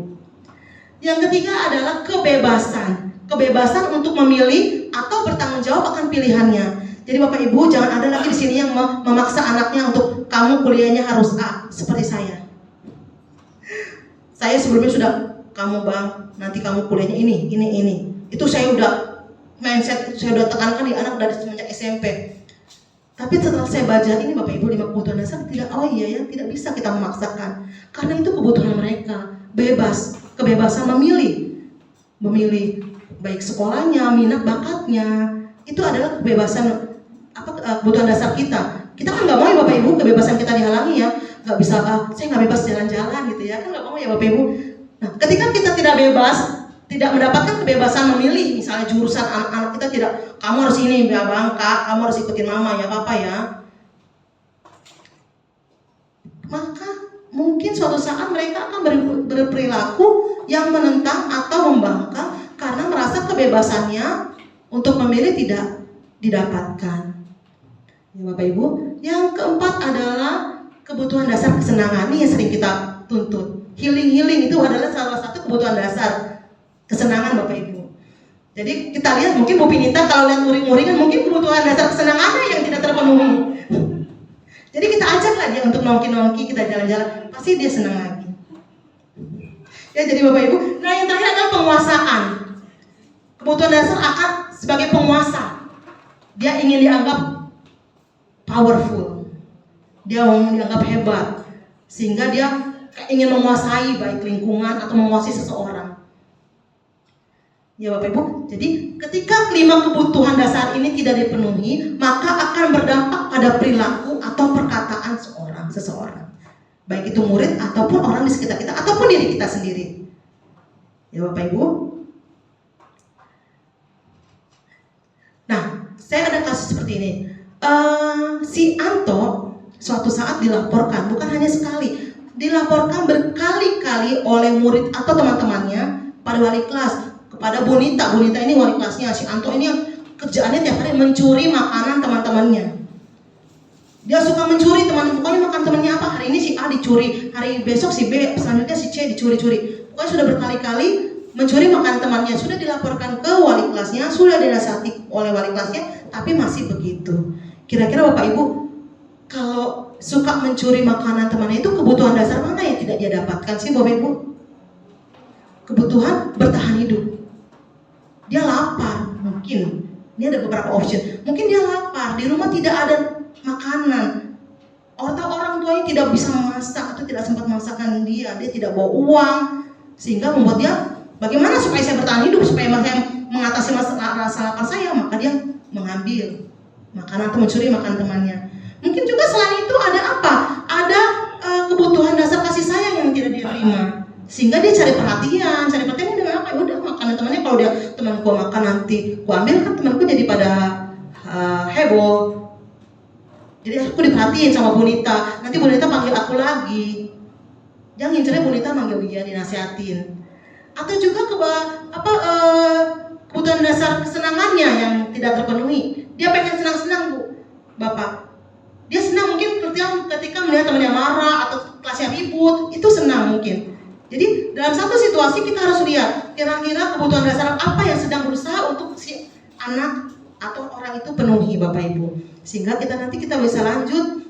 Yang ketiga adalah kebebasan. Kebebasan untuk memilih atau bertanggung jawab akan pilihannya. Jadi Bapak Ibu jangan ada lagi di sini yang memaksa anaknya untuk kamu kuliahnya harus A seperti saya. Saya sebelumnya sudah, kamu Bang, nanti kamu kuliahnya ini. Itu saya udah mindset, saya udah tekankan di anak dari semenjak SMP. Tapi setelah saya baca ini Bapak Ibu 5 kebutuhan dasar, tidak bisa kita memaksakan. Karena itu kebutuhan mereka, bebas, kebebasan memilih baik sekolahnya, minat bakatnya. Itu adalah kebebasan kebutuhan dasar kita. Kita kan nggak mau ya Bapak Ibu kebebasan kita dihalangi ya, nggak bisa saya nggak bebas jalan-jalan gitu ya, kan nggak mau ya Bapak Ibu. Nah, ketika kita tidak bebas, tidak mendapatkan kebebasan memilih, misalnya jurusan anak-anak kita tidak, kamu harus ini ya Bang, Kak, kamu harus ikutin mama ya Papa ya. Maka mungkin suatu saat mereka akan berperilaku yang menentang atau membangkang karena merasa kebebasannya untuk memilih tidak didapatkan. Ya Bapak Ibu, yang keempat adalah kebutuhan dasar kesenangan. Ini yang sering kita tuntut. Healing itu adalah salah satu kebutuhan dasar kesenangan Bapak Ibu. Jadi kita lihat mungkin Bu Pinita kalau lihat murid-murid kan mungkin kebutuhan dasar kesenangannya yang tidak terpenuhi. Jadi kita ajaklah dia untuk nongki-nongki, kita jalan-jalan, pasti dia senang lagi. Ya jadi Bapak Ibu, nah yang terakhir adalah penguasaan. Kebutuhan dasar akan sebagai penguasa. Dia ingin dianggap powerful. Dia ingin dianggap hebat. Sehingga dia ingin menguasai baik lingkungan atau menguasai seseorang. Ya Bapak Ibu, jadi ketika 5 kebutuhan dasar ini tidak dipenuhi, maka akan berdampak pada perilaku atau perkataan seseorang. Baik itu murid ataupun orang di sekitar kita ataupun diri kita sendiri. Ya Bapak Ibu. Nah, saya ada kasus seperti ini. Si Anto suatu saat dilaporkan, bukan hanya sekali, dilaporkan berkali-kali oleh murid atau teman-temannya pada wali kelas. Kepada Bu Nita ini wali kelasnya, si Anto ini yang kerjaannya tiap hari mencuri makanan teman-temannya. Dia suka mencuri pokoknya makan temannya apa, hari ini si A dicuri, hari besok si B, selanjutnya si C dicuri-curi. Pokoknya sudah berkali-kali mencuri makanan temannya, sudah dilaporkan ke wali kelasnya, sudah dinasihati oleh wali kelasnya, tapi masih begitu. Kira-kira Bapak Ibu, kalau suka mencuri makanan temannya itu kebutuhan dasar mana yang tidak dia dapatkan sih Bapak Ibu? Kebutuhan bertahan hidup. Dia lapar, mungkin ini ada beberapa option. Mungkin dia lapar, di rumah tidak ada makanan, atau orang tuanya tidak bisa memasak atau tidak sempat masakan dia tidak bawa uang, sehingga membuat dia bagaimana supaya saya bertahan hidup, supaya saya mengatasi rasa lapar saya, maka dia mengambil makanan atau mencuri makan temannya. Mungkin juga selain itu ada apa? Ada kebutuhan dasar kasih sayang yang tidak dia terima, sehingga dia cari perhatian dengan apa? Udah makanan temannya, kalau dia temanku makan nanti ku ambil, kan temanku jadi pada heboh. Jadi aku diperhatiin sama Bu Nita, nanti Bu Nita panggil aku lagi. Jangan ngincernya Bu Nita manggil dia, dinasihatin. atau juga kebutuhan dasar kesenangannya yang tidak terpenuhi. Dia pengen senang-senang, Bu, Bapak. Dia senang mungkin ketika melihat temannya marah atau kelasnya ribut, itu senang mungkin. Jadi dalam satu situasi kita harus lihat kira-kira kebutuhan dasar apa yang sedang berusaha untuk si anak atau orang itu penuhi, Bapak Ibu. Sehingga nanti kita bisa lanjut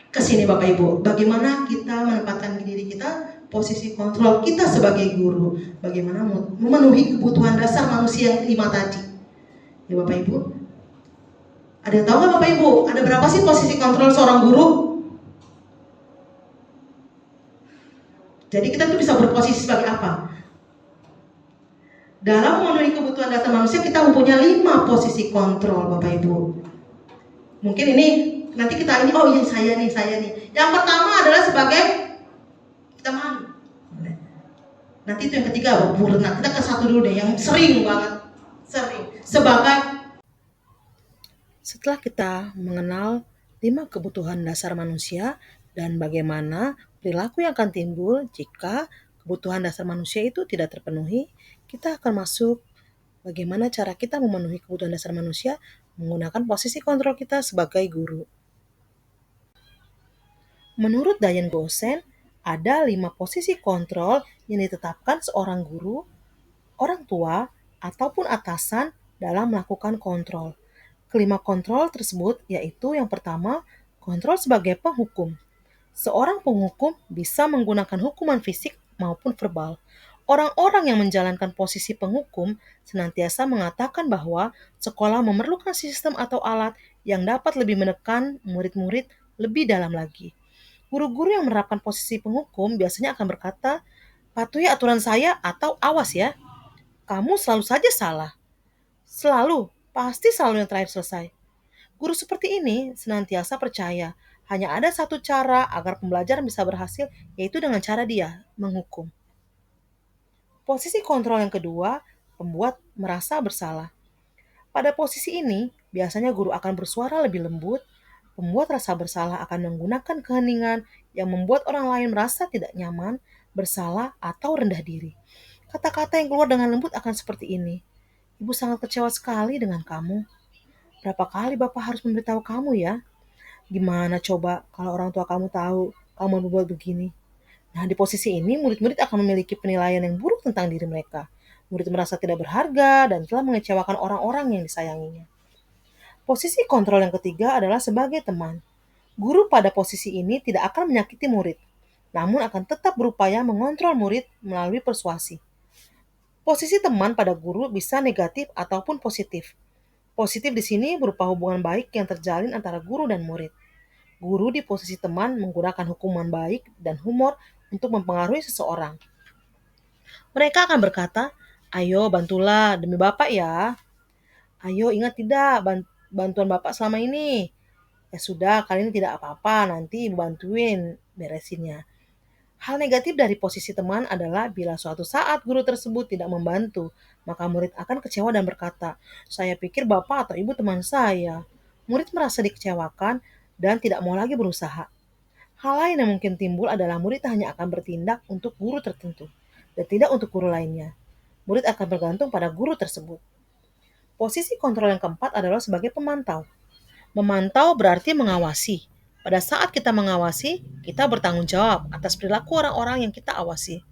ke sini, Bapak Ibu. Bagaimana kita menempatkan diri kita, posisi kontrol kita sebagai guru, bagaimana memenuhi kebutuhan dasar manusia yang 5 tadi. Ya Bapak Ibu. Ada yang tahu nggak Bapak Ibu? Ada berapa sih posisi kontrol seorang guru? Jadi kita tuh bisa berposisi sebagai apa? Dalam memenuhi kebutuhan dasar manusia kita mempunyai 5 posisi kontrol, Bapak Ibu. Mungkin ini nanti kita ini, oh iya saya nih. Yang pertama adalah sebagai teman. Nanti itu yang ketiga, Bu. Nah, kita ke satu dulu deh yang sering banget. Setelah kita mengenal 5 kebutuhan dasar manusia dan bagaimana perilaku yang akan timbul jika kebutuhan dasar manusia itu tidak terpenuhi, kita akan masuk bagaimana cara kita memenuhi kebutuhan dasar manusia menggunakan posisi kontrol kita sebagai guru. Menurut Diane Gosen, ada 5 posisi kontrol yang ditetapkan seorang guru, orang tua, ataupun atasan dalam melakukan kontrol. Kelima kontrol tersebut yaitu yang pertama, kontrol sebagai penghukum. Seorang penghukum bisa menggunakan hukuman fisik maupun verbal. Orang-orang yang menjalankan posisi penghukum senantiasa mengatakan bahwa sekolah memerlukan sistem atau alat yang dapat lebih menekan murid-murid lebih dalam lagi. Guru-guru yang menerapkan posisi penghukum biasanya akan berkata, patuhi aturan saya atau awas ya, kamu selalu saja salah. Pasti selalu yang terakhir selesai. Guru seperti ini senantiasa percaya hanya ada satu cara agar pembelajaran bisa berhasil, yaitu dengan cara dia menghukum. Posisi kontrol yang kedua, pembuat merasa bersalah. Pada posisi ini, biasanya guru akan bersuara lebih lembut. Pembuat rasa bersalah akan menggunakan keheningan yang membuat orang lain merasa tidak nyaman, bersalah, atau rendah diri. Kata-kata yang keluar dengan lembut akan seperti ini. Ibu sangat kecewa sekali dengan kamu. Berapa kali Bapak harus memberitahu kamu ya? Gimana coba kalau orang tua kamu tahu kamu berbuat begini? Nah, di posisi ini murid-murid akan memiliki penilaian yang buruk tentang diri mereka. Murid merasa tidak berharga dan telah mengecewakan orang-orang yang disayanginya. Posisi kontrol yang ketiga adalah sebagai teman. Guru pada posisi ini tidak akan menyakiti murid, namun akan tetap berupaya mengontrol murid melalui persuasi. Posisi teman pada guru bisa negatif ataupun positif. Positif di sini berupa hubungan baik yang terjalin antara guru dan murid. Guru di posisi teman menggunakan hukuman baik dan humor untuk mempengaruhi seseorang. Mereka akan berkata, ayo bantulah demi Bapak ya. Ayo ingat tidak bantuan Bapak selama ini. Ya sudah, kali ini tidak apa-apa, nanti Ibu bantuin beresinnya. Hal negatif dari posisi teman adalah bila suatu saat guru tersebut tidak membantu, maka murid akan kecewa dan berkata, saya pikir Bapak atau Ibu teman saya. Murid merasa dikecewakan dan tidak mau lagi berusaha. Hal lain yang mungkin timbul adalah murid hanya akan bertindak untuk guru tertentu dan tidak untuk guru lainnya. Murid akan bergantung pada guru tersebut. Posisi kontrol yang keempat adalah sebagai pemantau. Memantau berarti mengawasi. Pada saat kita mengawasi, kita bertanggung jawab atas perilaku orang-orang yang kita awasi.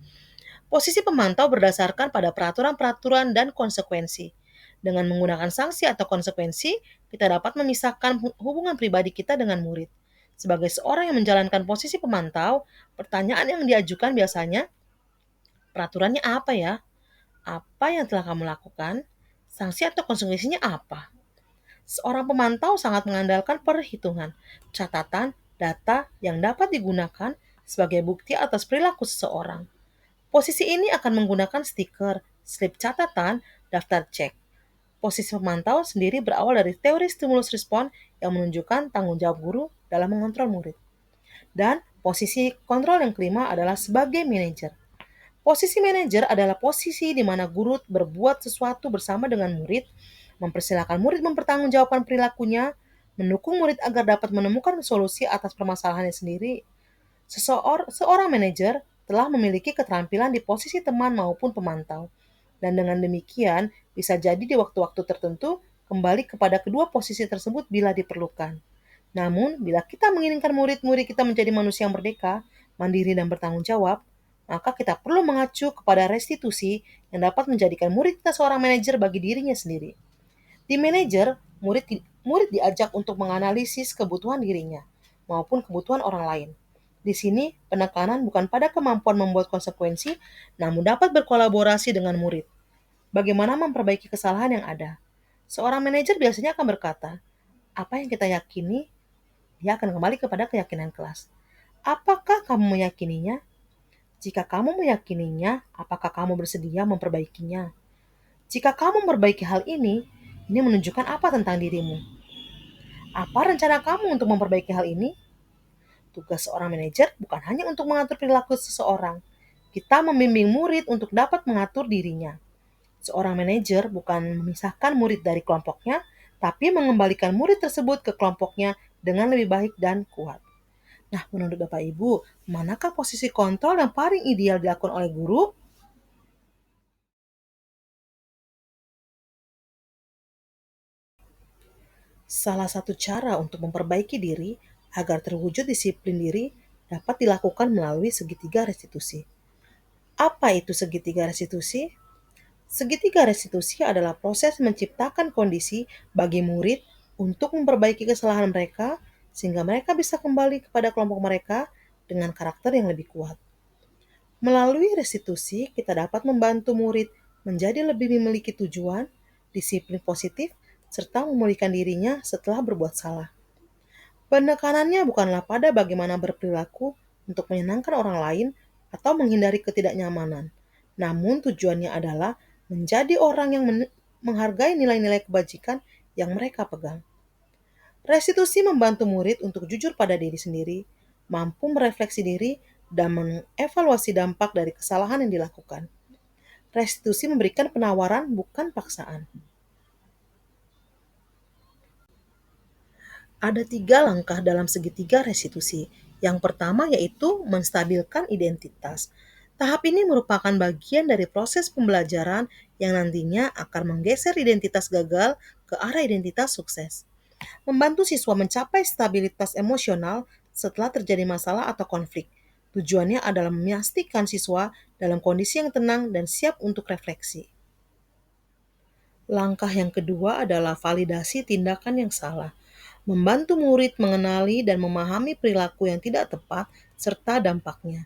Posisi pemantau berdasarkan pada peraturan-peraturan dan konsekuensi. Dengan menggunakan sanksi atau konsekuensi, kita dapat memisahkan hubungan pribadi kita dengan murid. Sebagai seorang yang menjalankan posisi pemantau, pertanyaan yang diajukan biasanya, peraturannya apa ya? Apa yang telah kamu lakukan? Sanksi atau konsekuensinya apa? Seorang pemantau sangat mengandalkan perhitungan, catatan, data yang dapat digunakan sebagai bukti atas perilaku seseorang. Posisi ini akan menggunakan stiker, slip catatan, daftar cek. Posisi pemantau sendiri berawal dari teori stimulus respon yang menunjukkan tanggung jawab guru dalam mengontrol murid. Dan posisi kontrol yang kelima adalah sebagai manajer. Posisi manajer adalah posisi di mana guru berbuat sesuatu bersama dengan murid, mempersilahkan murid mempertanggungjawabkan perilakunya, mendukung murid agar dapat menemukan solusi atas permasalahannya sendiri. Seorang manajer telah memiliki keterampilan di posisi teman maupun pemantau. Dan dengan demikian, bisa jadi di waktu-waktu tertentu kembali kepada kedua posisi tersebut bila diperlukan. Namun, bila kita menginginkan murid-murid kita menjadi manusia yang merdeka, mandiri dan bertanggung jawab, maka kita perlu mengacu kepada restitusi yang dapat menjadikan murid kita seorang manajer bagi dirinya sendiri. Di manajer, murid diajak untuk menganalisis kebutuhan dirinya maupun kebutuhan orang lain. Di sini, penekanan bukan pada kemampuan membuat konsekuensi, namun dapat berkolaborasi dengan murid. Bagaimana memperbaiki kesalahan yang ada? Seorang manajer biasanya akan berkata, apa yang kita yakini, dia akan kembali kepada keyakinan kelas. Apakah kamu meyakininya? Jika kamu meyakininya, apakah kamu bersedia memperbaikinya? Jika kamu memperbaiki hal ini menunjukkan apa tentang dirimu? Apa rencana kamu untuk memperbaiki hal ini? Tugas seorang manajer bukan hanya untuk mengatur perilaku seseorang. Kita membimbing murid untuk dapat mengatur dirinya. Seorang manajer bukan memisahkan murid dari kelompoknya, tapi mengembalikan murid tersebut ke kelompoknya dengan lebih baik dan kuat. Nah, menurut Bapak Ibu, manakah posisi kontrol yang paling ideal dilakukan oleh guru? Salah satu cara untuk memperbaiki diri agar terwujud disiplin diri dapat dilakukan melalui segitiga restitusi. Apa itu segitiga restitusi? Segitiga restitusi adalah proses menciptakan kondisi bagi murid untuk memperbaiki kesalahan mereka sehingga mereka bisa kembali kepada kelompok mereka dengan karakter yang lebih kuat. Melalui restitusi, kita dapat membantu murid menjadi lebih memiliki tujuan, disiplin positif, serta memulihkan dirinya setelah berbuat salah. Penekanannya bukanlah pada bagaimana berperilaku untuk menyenangkan orang lain atau menghindari ketidaknyamanan, namun tujuannya adalah menjadi orang yang menghargai nilai-nilai kebajikan yang mereka pegang. Restitusi membantu murid untuk jujur pada diri sendiri, mampu merefleksi diri, dan mengevaluasi dampak dari kesalahan yang dilakukan. Restitusi memberikan penawaran, bukan paksaan. Ada 3 langkah dalam segitiga restitusi. Yang pertama yaitu menstabilkan identitas. Tahap ini merupakan bagian dari proses pembelajaran yang nantinya akan menggeser identitas gagal ke arah identitas sukses. Membantu siswa mencapai stabilitas emosional setelah terjadi masalah atau konflik. Tujuannya adalah memastikan siswa dalam kondisi yang tenang dan siap untuk refleksi. Langkah yang kedua adalah validasi tindakan yang salah. Membantu murid mengenali dan memahami perilaku yang tidak tepat serta dampaknya.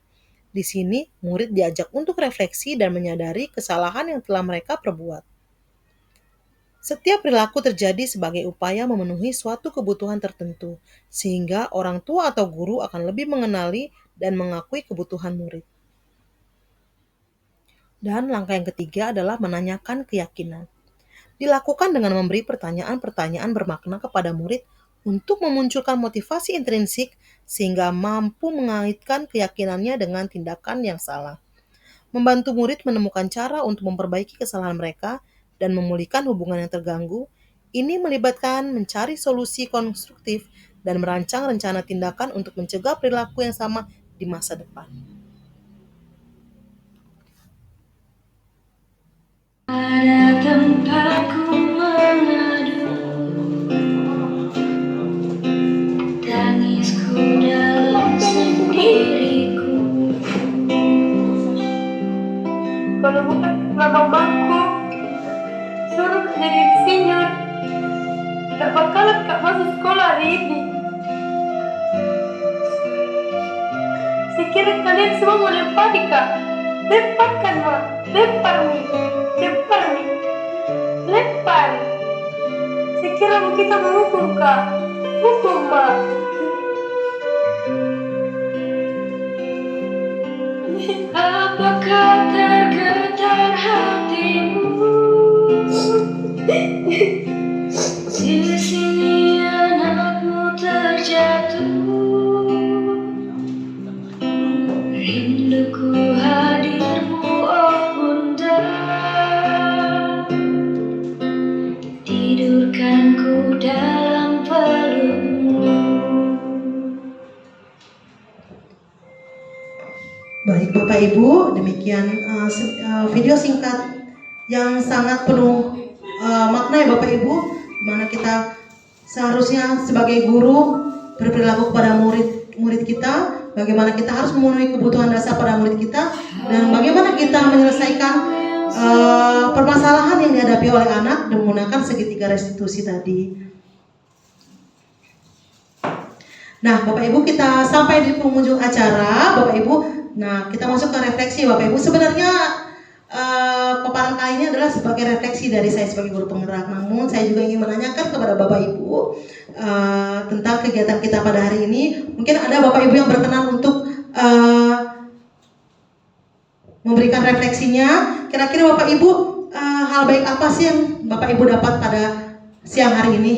Di sini, murid diajak untuk refleksi dan menyadari kesalahan yang telah mereka perbuat. Setiap perilaku terjadi sebagai upaya memenuhi suatu kebutuhan tertentu, sehingga orang tua atau guru akan lebih mengenali dan mengakui kebutuhan murid. Dan langkah yang ketiga adalah menanyakan keyakinan. Dilakukan dengan memberi pertanyaan-pertanyaan bermakna kepada murid untuk memunculkan motivasi intrinsik sehingga mampu mengaitkan keyakinannya dengan tindakan yang salah. Membantu murid menemukan cara untuk memperbaiki kesalahan mereka dan memulihkan hubungan yang terganggu, ini melibatkan mencari solusi konstruktif dan merancang rencana tindakan untuk mencegah perilaku yang sama di masa depan. Ada tempatku mengadu, tangisku dalam sendiriku. Kalau bukan karena bangku suruh jadi insinyur, tidak bakalan Kak masuk sekolah hari ini. Sekira kalian semua mau lempar Kak, lemparkan Ma, lempar Mi, lempar. Sekira kita menghukum Kak, hukum Ma. Apakah tergetar hatimu? Di sini anakmu terjatuh. Rinduku hadirmu, oh Bunda. Tidurkanku dalam pelukmu. Baik Bapak Ibu, demikian video singkat yang sangat penuh makna ya Bapak Ibu, di mana kita seharusnya sebagai guru berperilaku kepada murid kita, bagaimana kita harus memenuhi kebutuhan dasar pada murid kita, dan bagaimana kita menyelesaikan permasalahan yang dihadapi oleh anak dengan menggunakan segitiga restitusi tadi. Nah, Bapak Ibu, kita sampai di penghujung acara, Bapak Ibu. Nah, kita masuk ke refleksi, Bapak Ibu. Sebenarnya paparan kali ini adalah sebagai refleksi dari saya sebagai guru penggerak. Namun, saya juga ingin menanyakan kepada Bapak Ibu tentang kegiatan kita pada hari ini. Mungkin ada Bapak Ibu yang berkenan untuk memberikan refleksinya. Kira-kira Bapak Ibu, hal baik apa sih yang Bapak Ibu dapat pada siang hari ini?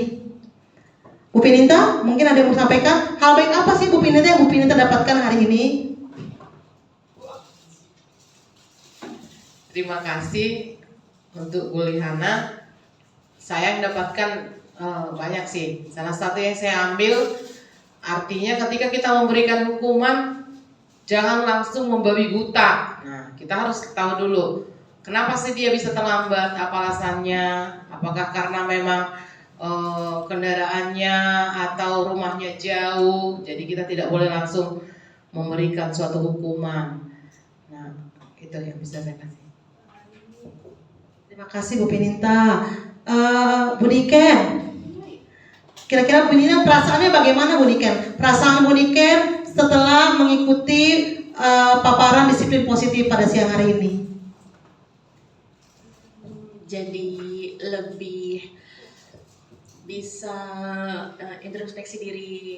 Bu Pininta, mungkin ada yang mau sampaikan. Hal baik apa sih Bu Pininta yang Bu Pininta dapatkan hari ini? Terima kasih untuk Bu Lihana. Saya mendapatkan banyak sih. Salah satu yang saya ambil, artinya ketika kita memberikan hukuman, jangan langsung membabi buta. Nah, kita harus tahu dulu, kenapa sih dia bisa terlambat, apa alasannya, apakah karena memang kendaraannya atau rumahnya jauh, jadi kita tidak boleh langsung memberikan suatu hukuman. Nah, itu yang bisa saya kasih. Terima kasih Bu Pininta. Bu Niken, kira-kira Bu Niken perasaannya bagaimana Bu Niken? Perasaan Bu Niken setelah mengikuti paparan disiplin positif pada siang hari ini? Jadi lebih bisa introspeksi diri,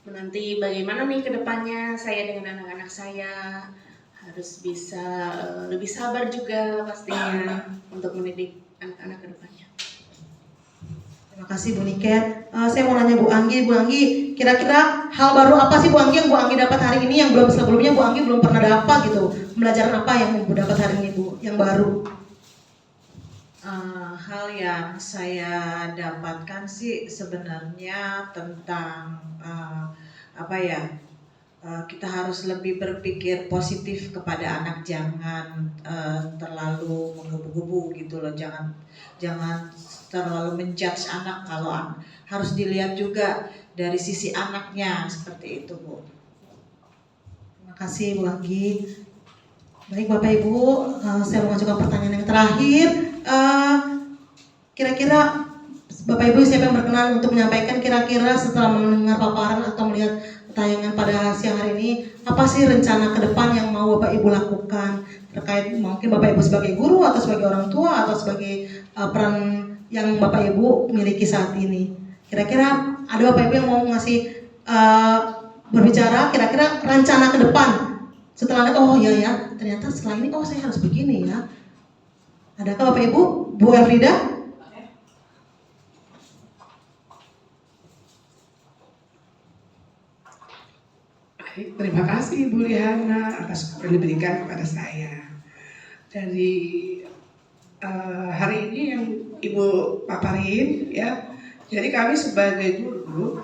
menanti bagaimana nih ke depannya saya dengan anak-anak saya, harus bisa lebih sabar juga pastinya untuk mendidik anak-anak ke depannya. Terima kasih Bu Niken. Saya mau nanya Bu Anggi. Bu Anggi, kira-kira hal baru apa sih Bu Anggi yang Bu Anggi dapat hari ini yang belum sebelumnya Bu Anggi belum pernah dapat gitu? Pembelajaran apa yang Bu dapat hari ini Bu, yang baru? Hal yang saya dapatkan sih sebenarnya tentang kita harus lebih berpikir positif kepada anak, jangan terlalu menggebu-gebu gitu loh, jangan terlalu menjudge anak. Kalau harus dilihat juga dari sisi anaknya, seperti itu Bu. Terima kasih Bu Anggi. Baik Bapak Ibu, saya mau mengajukan pertanyaan yang terakhir. Kira-kira Bapak Ibu siapa yang berkenan untuk menyampaikan kira-kira setelah mendengar paparan atau melihat tayangan pada siang hari ini, apa sih rencana ke depan yang mau Bapak Ibu lakukan terkait mungkin Bapak Ibu sebagai guru atau sebagai orang tua atau sebagai peran yang Bapak Ibu miliki saat ini? Kira-kira ada Bapak Ibu yang mau ngasih berbicara kira-kira rencana ke depan setelah ya ternyata setelah ini saya harus begini ya. Adakah Bapak Ibu? Bu Elfrida? Terima kasih Bu Lihana atas apa yang diberikan kepada saya. Dari hari ini yang Ibu paparin ya, jadi kami sebagai guru,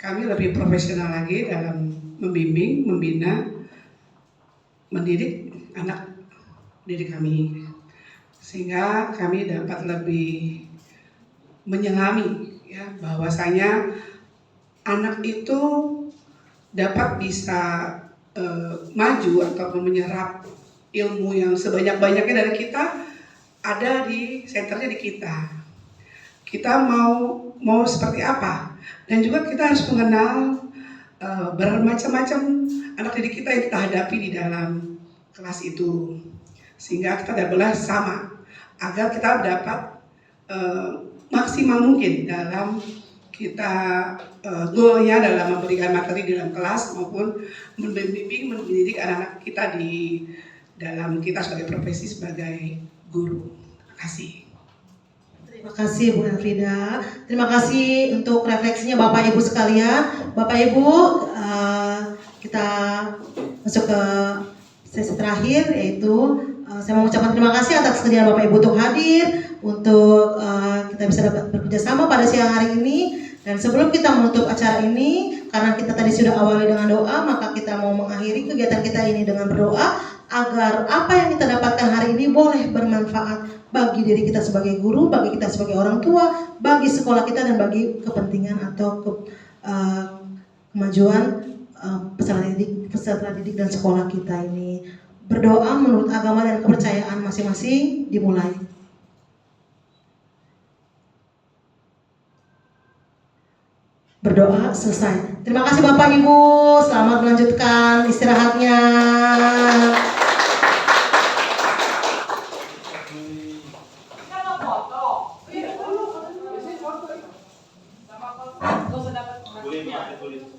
kami lebih profesional lagi dalam membimbing, membina, mendidik anak didik kami, sehingga kami dapat lebih menyelami ya bahwasanya anak itu dapat bisa maju ataupun menyerap ilmu yang sebanyak-banyaknya dari kita ada di senternya di kita. Kita mau seperti apa, dan juga kita harus mengenal bermacam-macam anak didik kita yang kita hadapi di dalam kelas itu, sehingga kita tidak boleh sama agar kita dapat maksimal mungkin dalam kita goalnya dalam memberikan materi di dalam kelas maupun membimbing mendidik anak-anak kita di dalam kita sebagai profesi sebagai guru. Terima kasih. Terima kasih Bu Elfrida. Terima kasih untuk refleksinya Bapak Ibu sekalian. Bapak Ibu, kita masuk ke sesi terakhir, yaitu saya mengucapkan terima kasih atas kesediaan Bapak Ibu untuk hadir, untuk kita bisa dapat bekerja sama pada siang hari ini. Dan sebelum kita menutup acara ini, Karena kita tadi sudah awali dengan doa, maka kita mau mengakhiri kegiatan kita ini dengan berdoa agar apa yang kita dapatkan hari ini boleh bermanfaat bagi diri kita sebagai guru, bagi kita sebagai orang tua, bagi sekolah kita, dan bagi kepentingan atau kemajuan peserta didik dan sekolah kita ini. Berdoa menurut agama dan kepercayaan masing-masing dimulai. Berdoa selesai. Terima kasih Bapak Ibu, selamat melanjutkan istirahatnya. Boleh, Pak, boleh.